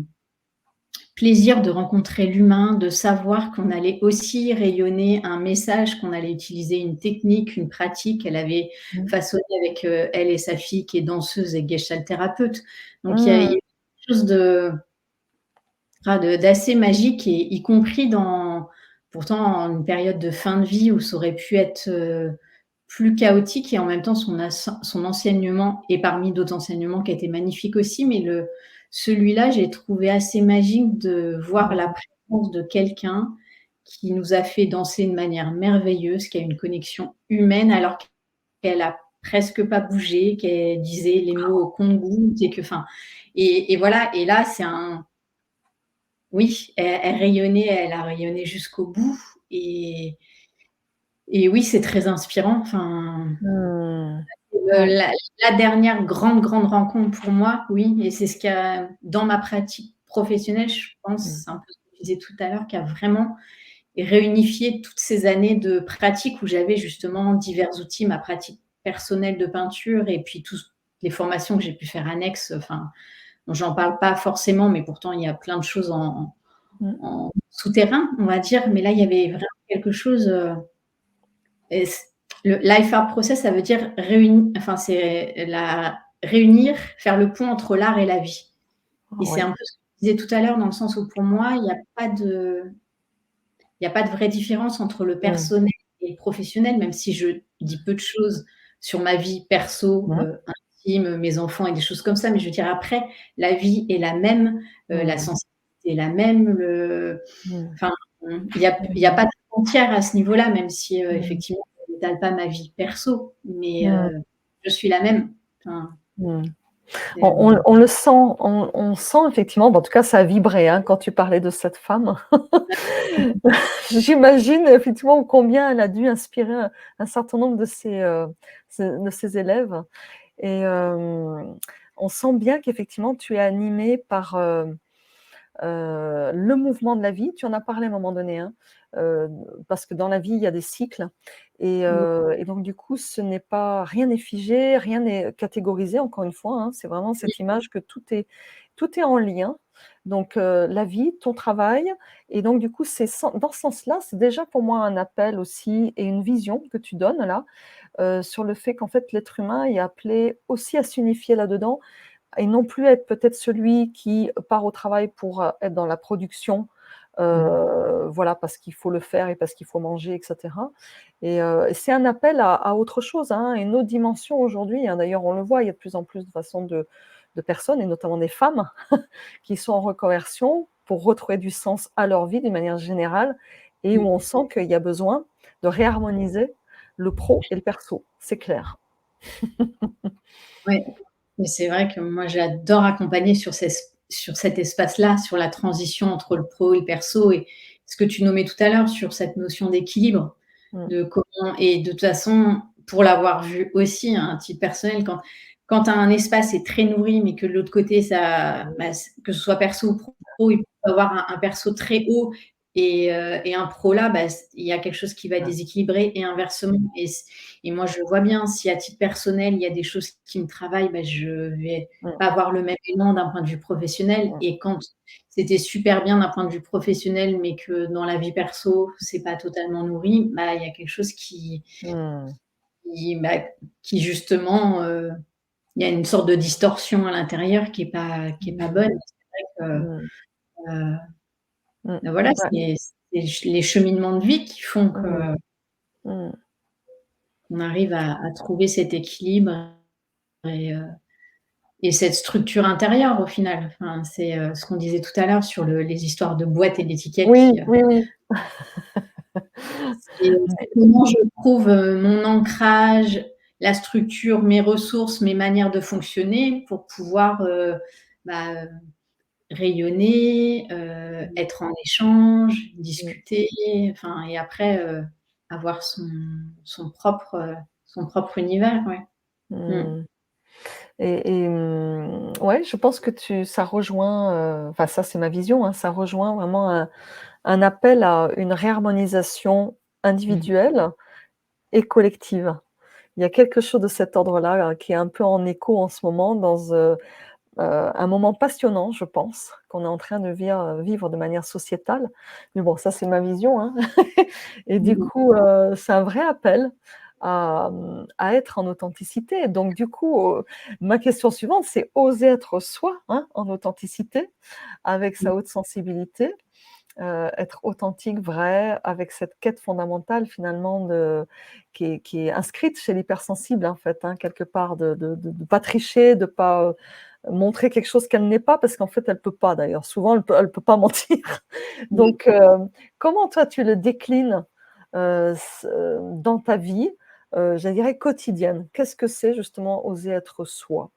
plaisir de rencontrer l'humain, de savoir qu'on allait aussi rayonner un message, qu'on allait utiliser une technique, une pratique. Elle avait Mmh. façonné avec, elle et sa fille qui est danseuse et gestalt thérapeute. Donc il y a Mmh. quelque chose d'assez magique et y compris dans pourtant en une période de fin de vie où ça aurait pu être, plus chaotique et en même temps son enseignement et parmi d'autres enseignements qui a été magnifique aussi, mais celui-là, j'ai trouvé assez magique de voir la Mmh. présence de quelqu'un qui nous a fait danser de manière merveilleuse, qui a une connexion humaine alors qu'elle a presque pas bougé, qu'elle disait les mots au compte-gouttes et que enfin et voilà et là, c'est un oui, elle a rayonné jusqu'au bout et et oui, c'est très inspirant, enfin Mmh. Ouais. la dernière grande rencontre pour moi, oui et c'est ce qui a dans ma pratique professionnelle, je pense, Mmh. c'est un peu ce que tu disais tout à l'heure, qui a vraiment réunifié toutes ces années de pratique où j'avais justement divers outils, ma pratique personnelle de peinture et puis toutes les formations que j'ai pu faire annexes, enfin, dont j'en parle pas forcément, mais pourtant il y a plein de choses Mmh. en souterrain, on va dire, mais là, il y avait vraiment quelque chose, et le life art process, ça veut dire enfin, c'est réunir, faire le pont entre l'art et la vie. Et c'est Oui. un peu ce que je disais tout à l'heure, dans le sens où pour moi, il y a pas de vraie différence entre le Mmh. personnel et le professionnel, même si je dis peu de choses sur ma vie perso, Mmh. intime, mes enfants et des choses comme ça. Mais je veux dire, après, la vie est la même, la Mmh. sensibilité est la même, Mmh. enfin, il y a Mmh. pas de frontière à ce niveau-là, même si, Mmh. effectivement, je n'étale pas ma vie perso, mais Mmh. je suis la même. Enfin, Mmh. On hem, on le sent, on sent effectivement, bah, en tout cas ça a vibré, hein, quand tu parlais de cette femme. J'imagine effectivement combien elle a dû inspirer un certain nombre de ses élèves et on sent bien qu'effectivement tu es animée par, le mouvement de la vie. Tu en as parlé à un moment donné, hein, heu, parce que dans la vie, il y a des cycles et donc du coup, ce n'est pas rien n'est figé, rien n'est catégorisé encore une fois, hein. C'est vraiment cette image que tout est en lien. Donc la vie, ton travail et donc du coup, c'est dans ce sens-là, c'est déjà pour moi un appel aussi et une vision que tu donnes là, sur le fait qu'en fait l'être humain est appelé aussi à s'unifier là-dedans et non plus être peut-être celui qui part au travail pour, être dans la production, voilà, parce qu'il faut le faire et parce qu'il faut manger et cetera et c'est un appel à autre chose, hein, une autre dimension aujourd'hui, hein. D'ailleurs, on le voit, il y a de plus en plus de façons de personnes et notamment des femmes qui sont en reconversion pour retrouver du sens à leur vie d'une manière générale et où on sent qu'il y a besoin de réharmoniser le pro et le perso, c'est clair. ouais, mais c'est vrai que moi, j'adore accompagner sur cet espace-là, sur la transition entre le pro et le perso et ce que tu nommais tout à l'heure sur cette notion d'équilibre, Mmh. de comment et de toute façon, pour l'avoir vu aussi, hein, à titre personnel, quand un espace est très nourri, mais que de l'autre côté, que ce soit perso ou pro, il peut avoir un perso très haut et un pro là, il y a quelque chose qui va déséquilibrer et inversement. Et moi, je vois bien, si à titre personnel, il y a des choses qui me travaillent, je vais Mmh. pas avoir le même élan d'un point de vue professionnel. Mmh. Et quand c'était super bien d'un point de vue professionnel, mais que dans la vie perso, c'est pas totalement nourri, il y a quelque chose Mmh. qui, bah, qui justement, il y a une sorte de distorsion à l'intérieur qui est pas Mmh. bonne. C'est vrai Mmh. que, Mmh. voilà, Ouais. c'est les cheminements de vie qui font Mmh. qu'on Mmh. arrive à trouver cet équilibre et, heu, et cette structure intérieure au final. Enfin, c'est, ce qu'on disait tout à l'heure sur les histoires de boîtes et d'étiquettes Oui, oui, oui. c'est comment je trouve, mon ancrage, la structure, mes ressources, mes manières de fonctionner pour pouvoir, bah, rayonner, être en échange, Mmh. discuter, enfin et après, avoir son propre univers, ouais. Mmh. Mmh. Ouais, je pense que ça rejoint, enfin ça c'est ma vision, hein, ça rejoint vraiment un appel à une réharmonisation Mmh. individuelle et collective. Il y a quelque chose de cet ordre-là, qui est un peu en écho en ce moment dans, un moment passionnant, je pense, qu'on est en train de vivre de manière sociétale. Mais bon, ça c'est ma vision, hein. Et du Mmh. coup, c'est un vrai appel à être en authenticité. Donc du coup, ma question suivante, c'est oser être soi, hein, en authenticité, avec Mmh. sa haute sensibilité, être authentique, vrai, avec cette quête fondamentale finalement qui est inscrite chez l'hypersensible en fait, hein, quelque part de pas tricher, de pas, montrer quelque chose qu'elle n'est pas parce qu'en fait elle peut pas d'ailleurs. Souvent elle peut pas mentir. Oui. Donc, comment toi tu le déclines, dans ta vie, je dirais quotidienne? Qu'est-ce que c'est justement oser être soi?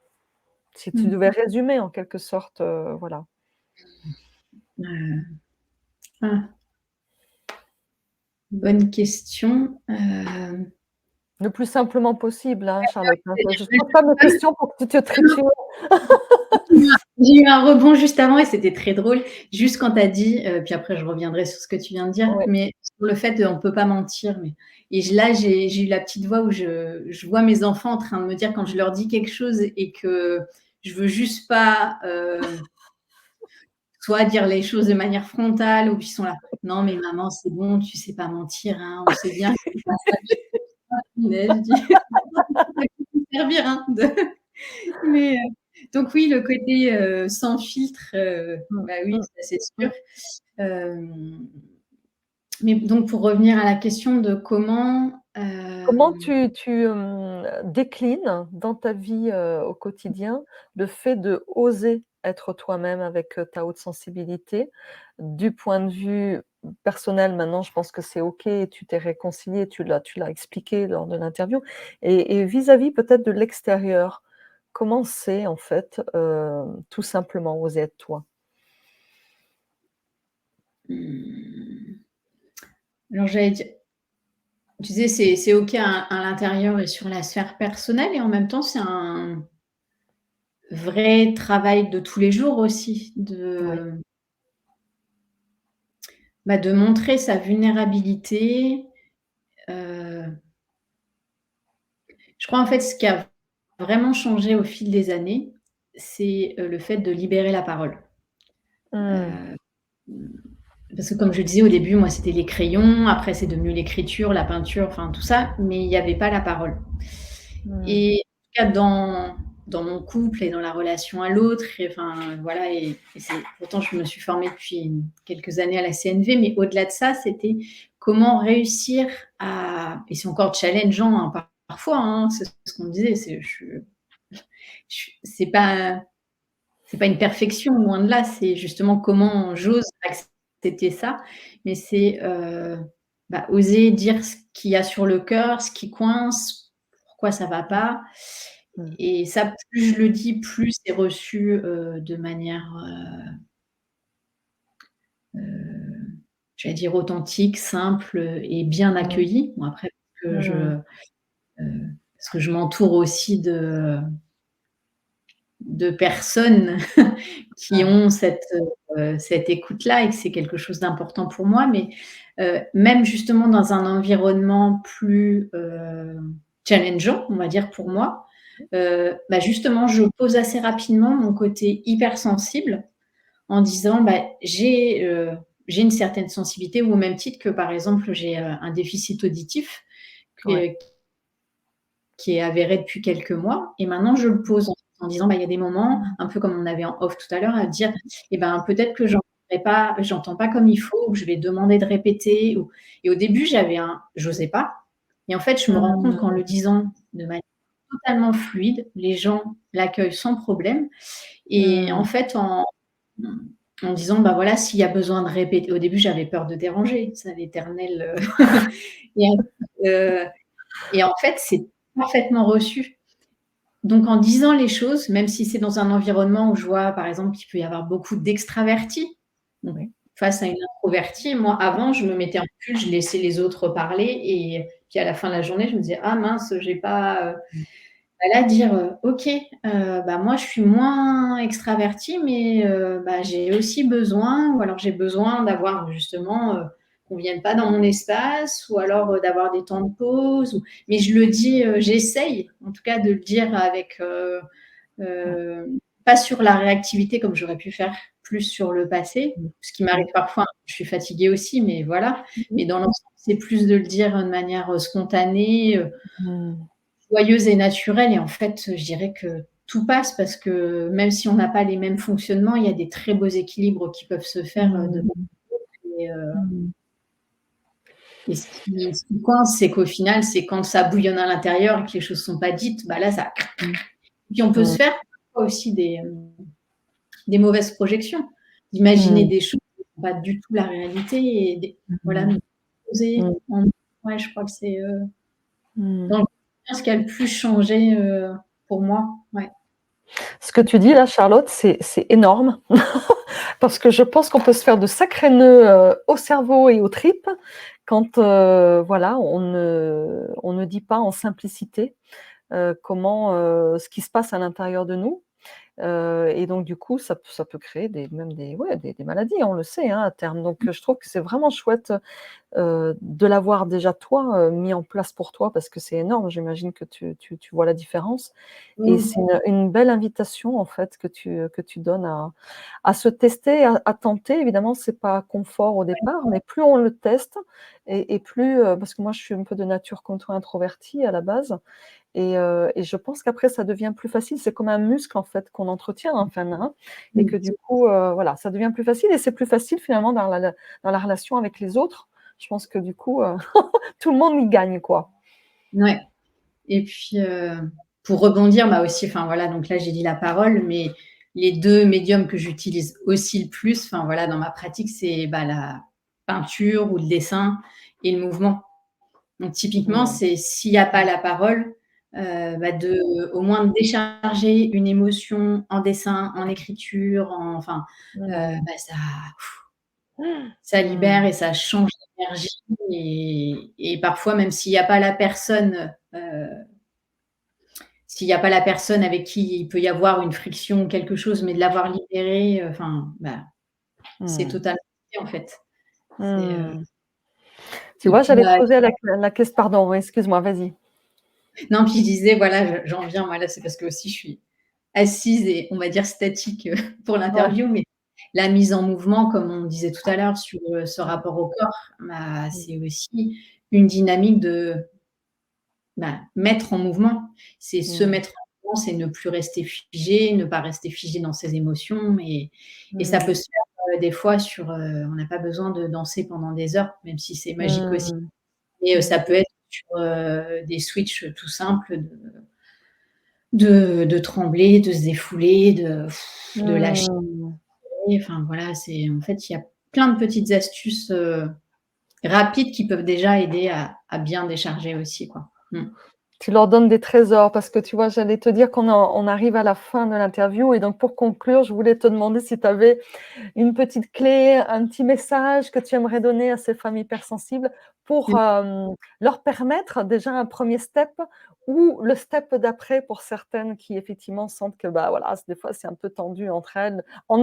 Si tu Mmh. devais résumer en quelque sorte, voilà. Ah, bonne question. Le plus simplement possible, hein, Charlotte, hein. Je C'est-à-dire pose pas mes questions pour que tu te tritures. j'ai eu un rebond juste avant et c'était très drôle. Juste quand tu as dit, puis après je reviendrai sur ce que tu viens de dire, Ouais. mais sur le fait de on peut pas mentir, mais là j'ai eu la petite voix où je vois mes enfants en train de me dire quand je leur dis quelque chose et que je veux juste pas, soit dire les choses de manière frontale ou qu'ils sont là: «Non mais maman c'est bon, tu sais pas mentir, hein, on sait bien que c'est pas ça». Punaise, je dis: «Ça peut me servir, hein, de». Mais donc oui, le côté, sans filtre, Mmh, oui, mmh, ça c'est mmh. sûr. Hem, mais donc pour revenir à la question de comment, Comment tu déclines dans ta vie, au quotidien, le fait de oser être toi-même avec, ta haute sensibilité? Du point de vue personnel, maintenant, je pense que c'est OK, tu t'es réconcilié, tu l'as expliqué lors de l'interview et vis-à-vis peut-être de l'extérieur, comment c'est en fait, tout simplement oser être toi? mmh, alors j'allais dire tu disais c'est OK à l'intérieur et sur la sphère personnelle et en même temps c'est un vrai travail de tous les jours aussi Oui. de montrer sa vulnérabilité. Heu, je crois en fait ce qui a vraiment changé au fil des années, c'est, le fait de libérer la parole. Mmh. Heu, parce que comme je disais au début, moi c'était les crayons, après c'est devenu l'écriture, la peinture, enfin tout ça, mais il y avait pas la parole. Mmh. Et en tout cas dans mon couple et dans la relation à l'autre et enfin voilà et c'est pourtant je me suis formée depuis quelques années à la CNV, mais au-delà de ça, c'était comment réussir à et c'est encore challengeant, hein, parfois, hein, c'est ce qu'on disait, c'est pas une perfection, loin de là, c'est justement comment j'ose accepter ça, mais c'est, oser dire ce qu'il y a sur le cœur, ce qui coince, pourquoi ça va pas Mmh. et ça, plus je le dis, plus c'est reçu, de manière, j'allais dire authentique, simple, et bien Mmh. accueilli. Bon après Mmh. parce que je m'entoure aussi de personnes qui Ah, ont cette écoute-là et que c'est quelque chose d'important pour moi. Mais même justement dans un environnement plus challengeant, on va dire pour moi, bah, justement, je pose assez rapidement mon côté hypersensible en disant, bah, j'ai une certaine sensibilité ou au même titre que, par exemple, j'ai un déficit auditif ouais. que qui est avéré depuis quelques mois et maintenant je le pose en disant: «Bah, il y a des moments», un peu comme on avait en off tout à l'heure, à dire: «Et ben, peut-être que j'entends pas comme il faut ou que je vais demander de répéter» ou et au début, j'osais pas et en fait, je me rends compte qu'en Mmh. le disant de manière totalement fluide, les gens l'accueillent sans problème et en Mmh. fait, en disant: «Bah, voilà, s'il y a besoin de répéter» au début, j'avais peur de déranger, ça l'éternel, et en et en fait, c'est parfaitement reçu. Donc en disant les choses, même si c'est dans un environnement où je vois, par exemple, qu'il peut y avoir beaucoup d'extravertis, donc Oui. face à une introvertie, moi, avant, je me mettais en recul, je laissais les autres parler et puis à la fin de la journée, je me disais: «Ah mince, j'ai pas» bah là, dire, «OK, bah, moi, je suis moins extravertie, mais bah, j'ai aussi besoin» ou alors j'ai besoin d'avoir justement, qu'on vienne pas dans mon espace ou alors, d'avoir des temps de pause ou mais je le dis, j'essaye en tout cas de le dire avec, Ouais. pas sur la réactivité comme j'aurais pu faire plus sur le passé, Mmh. ce qui m'arrive Mmh. parfois, je suis fatiguée aussi, mais voilà. Mmh. Mais dans l'ensemble, c'est plus de le dire de manière, spontanée, Mmh. joyeuse et naturelle et en fait, je dirais que tout passe parce que même si on n'a pas les mêmes fonctionnements, il y a des très beaux équilibres qui peuvent se faire, de Mmh. et Mmh. ce qui coince, c'est qu'au final, c'est quand ça bouillonne à l'intérieur et que les choses sont pas dites, bah là, ça Mmh. puis on peut se Mmh. faire parfois aussi des mauvaises projections, d'imaginer Mmh. des choses qui sont pas du tout la réalité et des voilà, Mmh. mais oser Mmh. en ouais, je crois que c'est, Mmh. dans le quotidien, ce qui a le plus changé, pour moi, ouais. Ce que tu dis là, Charlotte, c'est énorme parce que je pense qu'on peut se faire de sacrés nœuds, au cerveau et aux tripes quand, voilà, on ne dit pas en simplicité, comment, ce qui se passe à l'intérieur de nous. Et donc du coup, ça peut créer des maladies, on le sait, hein, à terme. Donc, je trouve que c'est vraiment chouette, de l'avoir déjà toi, mis en place pour toi parce que c'est énorme. J'imagine que tu vois la différence et Mmh. c'est une belle invitation en fait que tu donnes à se tester, à tenter. Évidemment, c'est pas confort au départ, mais plus on le teste et plus, parce que moi je suis un peu de nature comme toi introvertie à la base et je pense qu'après ça devient plus facile. C'est comme un muscle en fait qu'on entretient enfin, hein et que du coup, voilà, ça devient plus facile et c'est plus facile finalement dans la relation avec les autres. Je pense que du coup, tout le monde y gagne, quoi. Ouais et puis, pour rebondir, bah, aussi, enfin, voilà, donc là, j'ai dit la parole, mais les 2 médiums que j'utilise aussi le plus, enfin, voilà, dans ma pratique, c'est, bah, la peinture ou le dessin et le mouvement. Donc typiquement, Mmh. c'est s'il y a pas la parole, bah, au moins de décharger une émotion en dessin, en écriture, enfin, Mmh. bah, ça libère Mmh. et ça change l'énergie et parfois même s'il y a pas la personne, s'il y a pas la personne avec qui il peut y avoir une friction ou quelque chose, mais de l'avoir libéré, enfin, bah, c'est Mmh. totalement OK en fait. C'est, Mmh. Tu et vois, puis, j'allais te bah, poser la question. Pardon, oui, excuse-moi, vas-y. non, puis je disais voilà, j'en viens, moi là, c'est parce que aussi je suis assise et on va dire statique, pour Ouais. l'interview, mais la mise en mouvement, comme on disait tout à l'heure sur, ce rapport au corps, bah, Mmh. c'est aussi une dynamique de, bah, mettre en mouvement. C'est se Mmh. mettre en mouvement, c'est ne plus rester figé, ne pas rester figé dans ses émotions et ça peut Mmh. se faire, des fois sur, on n'a pas besoin de danser pendant des heures, même si c'est magique aussi. Mmh. Mais, Mmh. ça peut être sur, des switches, tout simples de trembler, de se défouler, de lâcher, Mmh. enfin voilà, c'est en fait, il y a plein de petites astuces, rapides qui peuvent déjà aider à bien décharger aussi, quoi. Mmh. Tu leur donnes des trésors parce que tu vois, j'allais te dire on arrive à la fin de l'interview et donc pour conclure, je voulais te demander si tu avais une petite clé, un petit message que tu aimerais donner à ces femmes hypersensibles pour, leur permettre déjà un premier step ou le step d'après pour certaines qui effectivement sentent que, bah, voilà, des fois c'est un peu tendu en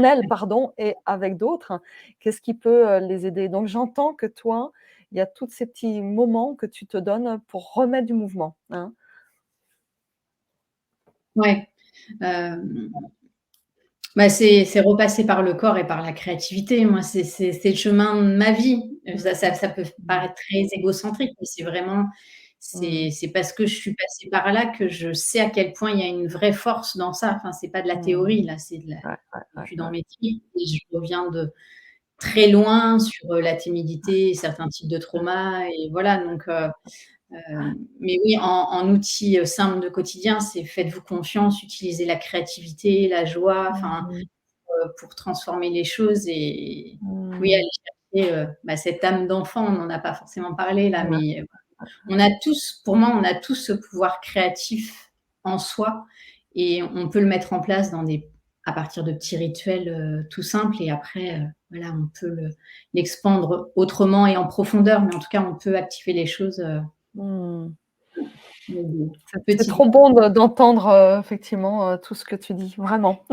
elles pardon et avec d'autres. Qu'est-ce qui peut, les aider? Donc j'entends que toi, il y a tous ces petits moments que tu te donnes pour remettre du mouvement, hein? Ouais, bah, c'est repasser par le corps et par la créativité. Moi, c'est le chemin de ma vie. Ça peut Mmh. paraître très égocentrique, mais c'est vraiment Mmh. c'est parce que je suis passée par là que je sais à quel point il y a une vraie force dans ça. Enfin, c'est pas de la Mmh. théorie là, Ouais, ouais, c'est ouais, plus dans ouais. mes tripes et je reviens de très loin sur, la timidité, certains types de traumas et voilà donc mais oui, en outil, simple de quotidien, c'est faites-vous confiance, utilisez la créativité, la joie, enfin, Mmh. pour transformer les choses et oui, Mmh. aller chercher, bah, cette âme d'enfant, on n'en a pas forcément parlé là, Ouais. mais on a tous pour moi, on a tous ce pouvoir créatif en soi et on peut le mettre en place à partir de petits rituels, tout simples et après, voilà, on peut l'expandre autrement et en profondeur, mais en tout cas, on peut activer les choses, Mmh. C'est petit. trop bon d'entendre, effectivement, tout ce que tu dis, vraiment.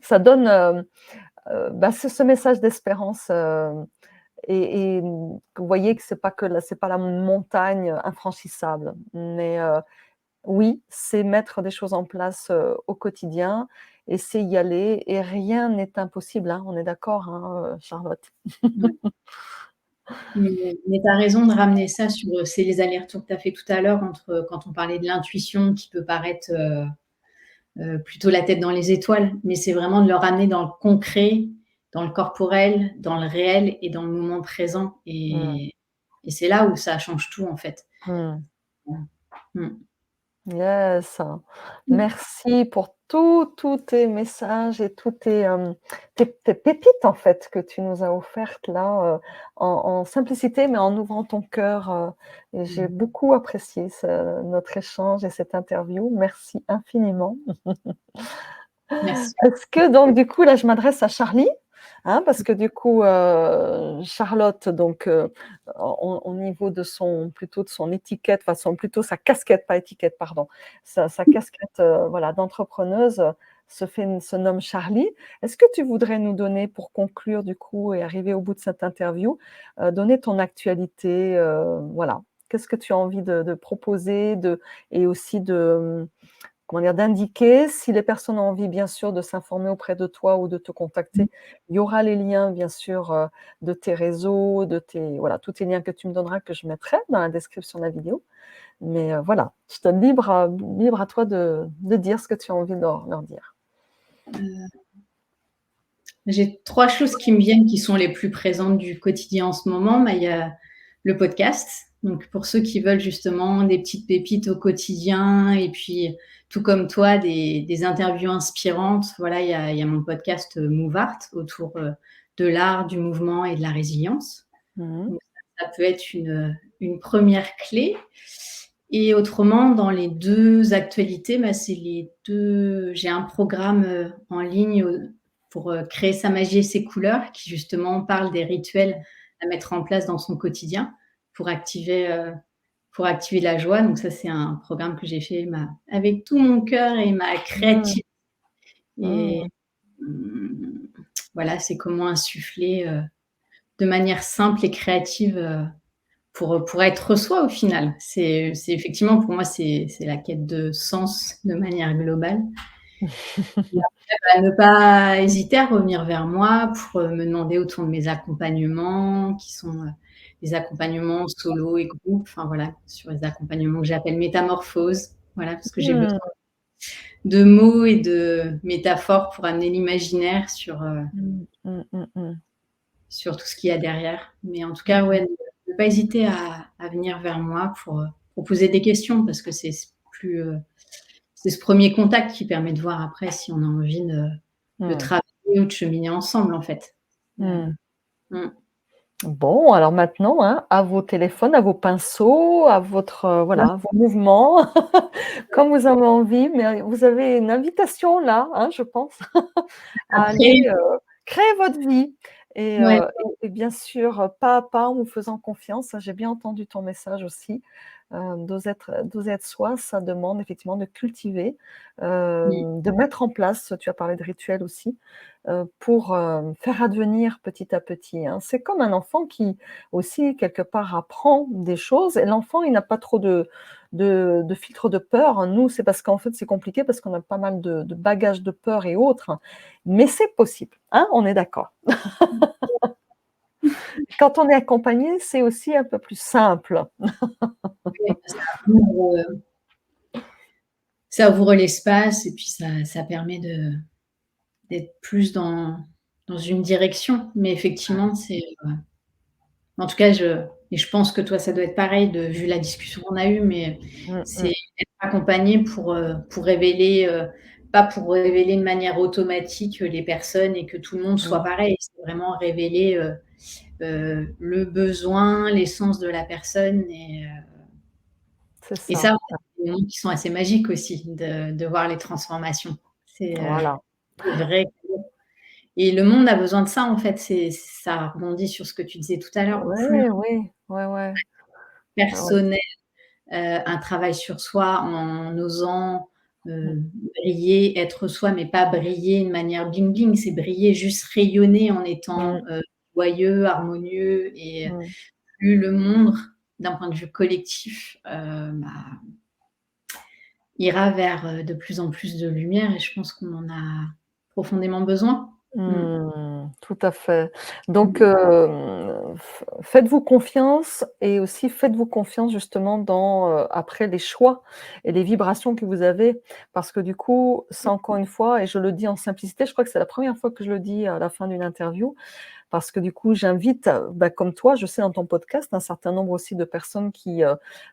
Ça donne, bah, ce message d'espérance, que vous voyez que c'est pas la montagne infranchissable, mais oui, c'est mettre des choses en place, au quotidien et c'est y aller et rien n'est impossible, hein, on est d'accord, hein, Charlotte? Ouais. Mais tu as raison de ramener ça sur, c'est les allers-retours que tu as fait tout à l'heure entre, quand on parlait de l'intuition qui peut paraître, plutôt la tête dans les étoiles, mais c'est vraiment de le ramener dans le concret, dans le corporel, dans le réel et dans le moment présent Mmh. et c'est là où ça change tout en fait. Mmh. Mmh. Yes. Mmh. Merci pour tous tes messages et tous tes pépites, en fait, que tu nous as offertes là, en simplicité, mais en ouvrant ton cœur, et j'ai Mmh. beaucoup apprécié notre échange et cette interview. Merci infiniment. Merci. Est-ce que donc du coup, là, je m'adresse à Charlie, hein, parce que du coup, Charlotte donc, au niveau de son étiquette, enfin plutôt sa casquette, pas étiquette, pardon. Sa casquette, voilà, d'entrepreneuse, se nomme Charlie. Est-ce que tu voudrais nous donner pour conclure du coup et arriver au bout de cette interview, donner ton actualité, voilà. Qu'est-ce que tu as envie de proposer et aussi comment dire? D'indiquer si les personnes ont envie, bien sûr, de s'informer auprès de toi ou de te contacter. Il y aura les liens, bien sûr, de tes réseaux, voilà, tous tes liens que tu me donneras, que je mettrai dans la description de la vidéo. Mais, voilà, je te libre à toi de dire ce que tu as envie de leur dire. J'ai 3 choses qui me viennent qui sont les plus présentes du quotidien en ce moment. Bah, il y a le podcast, donc pour ceux qui veulent justement des petites pépites au quotidien et puis tout comme toi, des interviews inspirantes. Voilà, il y a mon podcast, Move Art autour, de l'art, du mouvement et de la résilience. Mmh. Donc ça peut être une première clé et autrement dans les 2 actualités, bah, c'est les 2. J'ai un programme, en ligne, pour, créer sa magie et ses couleurs qui justement parle des rituels à mettre en place dans son quotidien pour activer, heu, pour activer la joie. Donc ça, c'est un programme que j'ai fait avec tout mon cœur et ma Mmh. créativité et Mmh. mmh, voilà, c'est comment insuffler, de manière simple et créative, pour être soi au final. C'est effectivement pour moi, c'est la quête de sens de manière globale. Et après, bah, ne pas hésiter à revenir vers moi pour, me demander autour de mes accompagnements qui sont, des accompagnements solo et groupe, enfin voilà, sur les accompagnements que j'appelle métamorphose. Voilà, parce que j'ai besoin Mmh. de mots et de métaphores pour amener l'imaginaire Mmh. Mmh. Mmh. Mmh. sur tout ce qu'il y a derrière. Mais en tout cas, Mmh. ouais, ne pas hésiter à venir vers moi pour poser des questions parce que c'est ce premier contact qui permet de voir après si on a envie de Mmh. travailler ou de cheminer ensemble, en fait. Mmh. Mmh. Bon, alors maintenant, hein, à vos téléphones, à vos pinceaux, à votre, Ouais. voilà, vos mouvements, comme vous avez envie, mais vous avez une invitation là, hein, je pense, à Après aller, créer votre vie et Ouais, bien sûr, pas à pas, en vous faisant confiance. J'ai bien entendu ton message aussi. D'oser être soi, ça demande effectivement de cultiver, mmh, de mettre en place, tu as parlé de rituels aussi, pour, faire advenir petit à petit, hein. C'est comme un enfant qui aussi quelque part apprend des choses et l'enfant il n'a pas trop de filtre de peur, hein. Nous, c'est parce qu'en fait c'est compliqué parce qu'on a pas mal de bagages de peur et autres, mais c'est possible, hein? On est d'accord? Quand on est accompagné, c'est aussi un peu plus simple. ouais, ça ouvre l'espace et puis ça permet d'être plus dans une direction. Mais effectivement, en tout cas, je pense que toi, ça doit être pareil de vu la discussion qu'on a eue, mais Mmh c'est mh. être accompagné pour révéler, pas pour révéler de manière automatique, les personnes et que tout le monde soit Mmh. pareil. C'est vraiment révéler, le besoin, l'essence de la personne C'est et ça, ça, c'est des moments qui sont assez magiques aussi de voir les transformations. voilà. C'est vrai et le monde a besoin de ça, en fait. Ça rebondit sur ce que tu disais tout à l'heure. Plus Ouais, oui, ouais, ouais, ouais, ouais. personnel, un travail sur soi en osant, Mmh, briller, être soi, mais pas briller de manière bling bling, c'est briller, juste rayonner en mmh, étant, joyeux, harmonieux et mmh, plus le monde, d'un point de vue collectif, ira vers, de plus en plus de lumière et je pense qu'on en a profondément besoin. Mmh. tout à fait. Donc, Mmh. faites-vous confiance et aussi faites-vous confiance justement dans, après les choix et les vibrations que vous avez. Parce que du coup, ça encore une fois et je le dis en simplicité, je crois que c'est la première fois que je le dis à la fin d'une interview. Parce que du coup, j'invite, bah, comme toi, je sais dans ton podcast, un certain nombre aussi de personnes qui,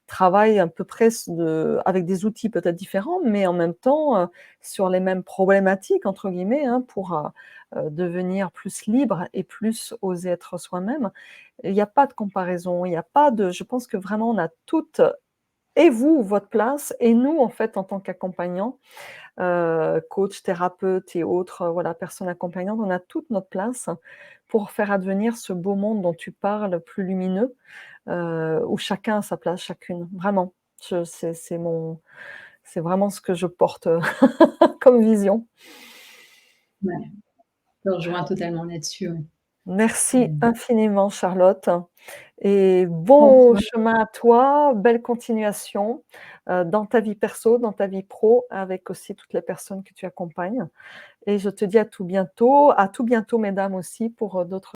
travaillent à peu près avec des outils peut-être différents, mais en même temps, sur les mêmes «problématiques» entre guillemets, hein, pour, devenir plus libre et plus oser être soi-même. Il y a pas de comparaison, il y a pas de je pense que vraiment on a toutes et vous, votre place et nous, en fait, en tant qu'accompagnants, coach, thérapeute et autres, voilà, personnes accompagnantes, on a toute notre place pour faire advenir ce beau monde dont tu parles, plus lumineux, où chacun a sa place, chacune, vraiment. C'est vraiment ce que je porte, comme vision. Ouais, je te rejoins totalement là-dessus, ouais. Merci Mmh. infiniment Charlotte et Bon bon courage. chemin à toi, belle continuation, dans ta vie perso, dans ta vie pro, avec aussi toutes les personnes que tu accompagnes et je te dis à tout bientôt mesdames aussi pour, d'autres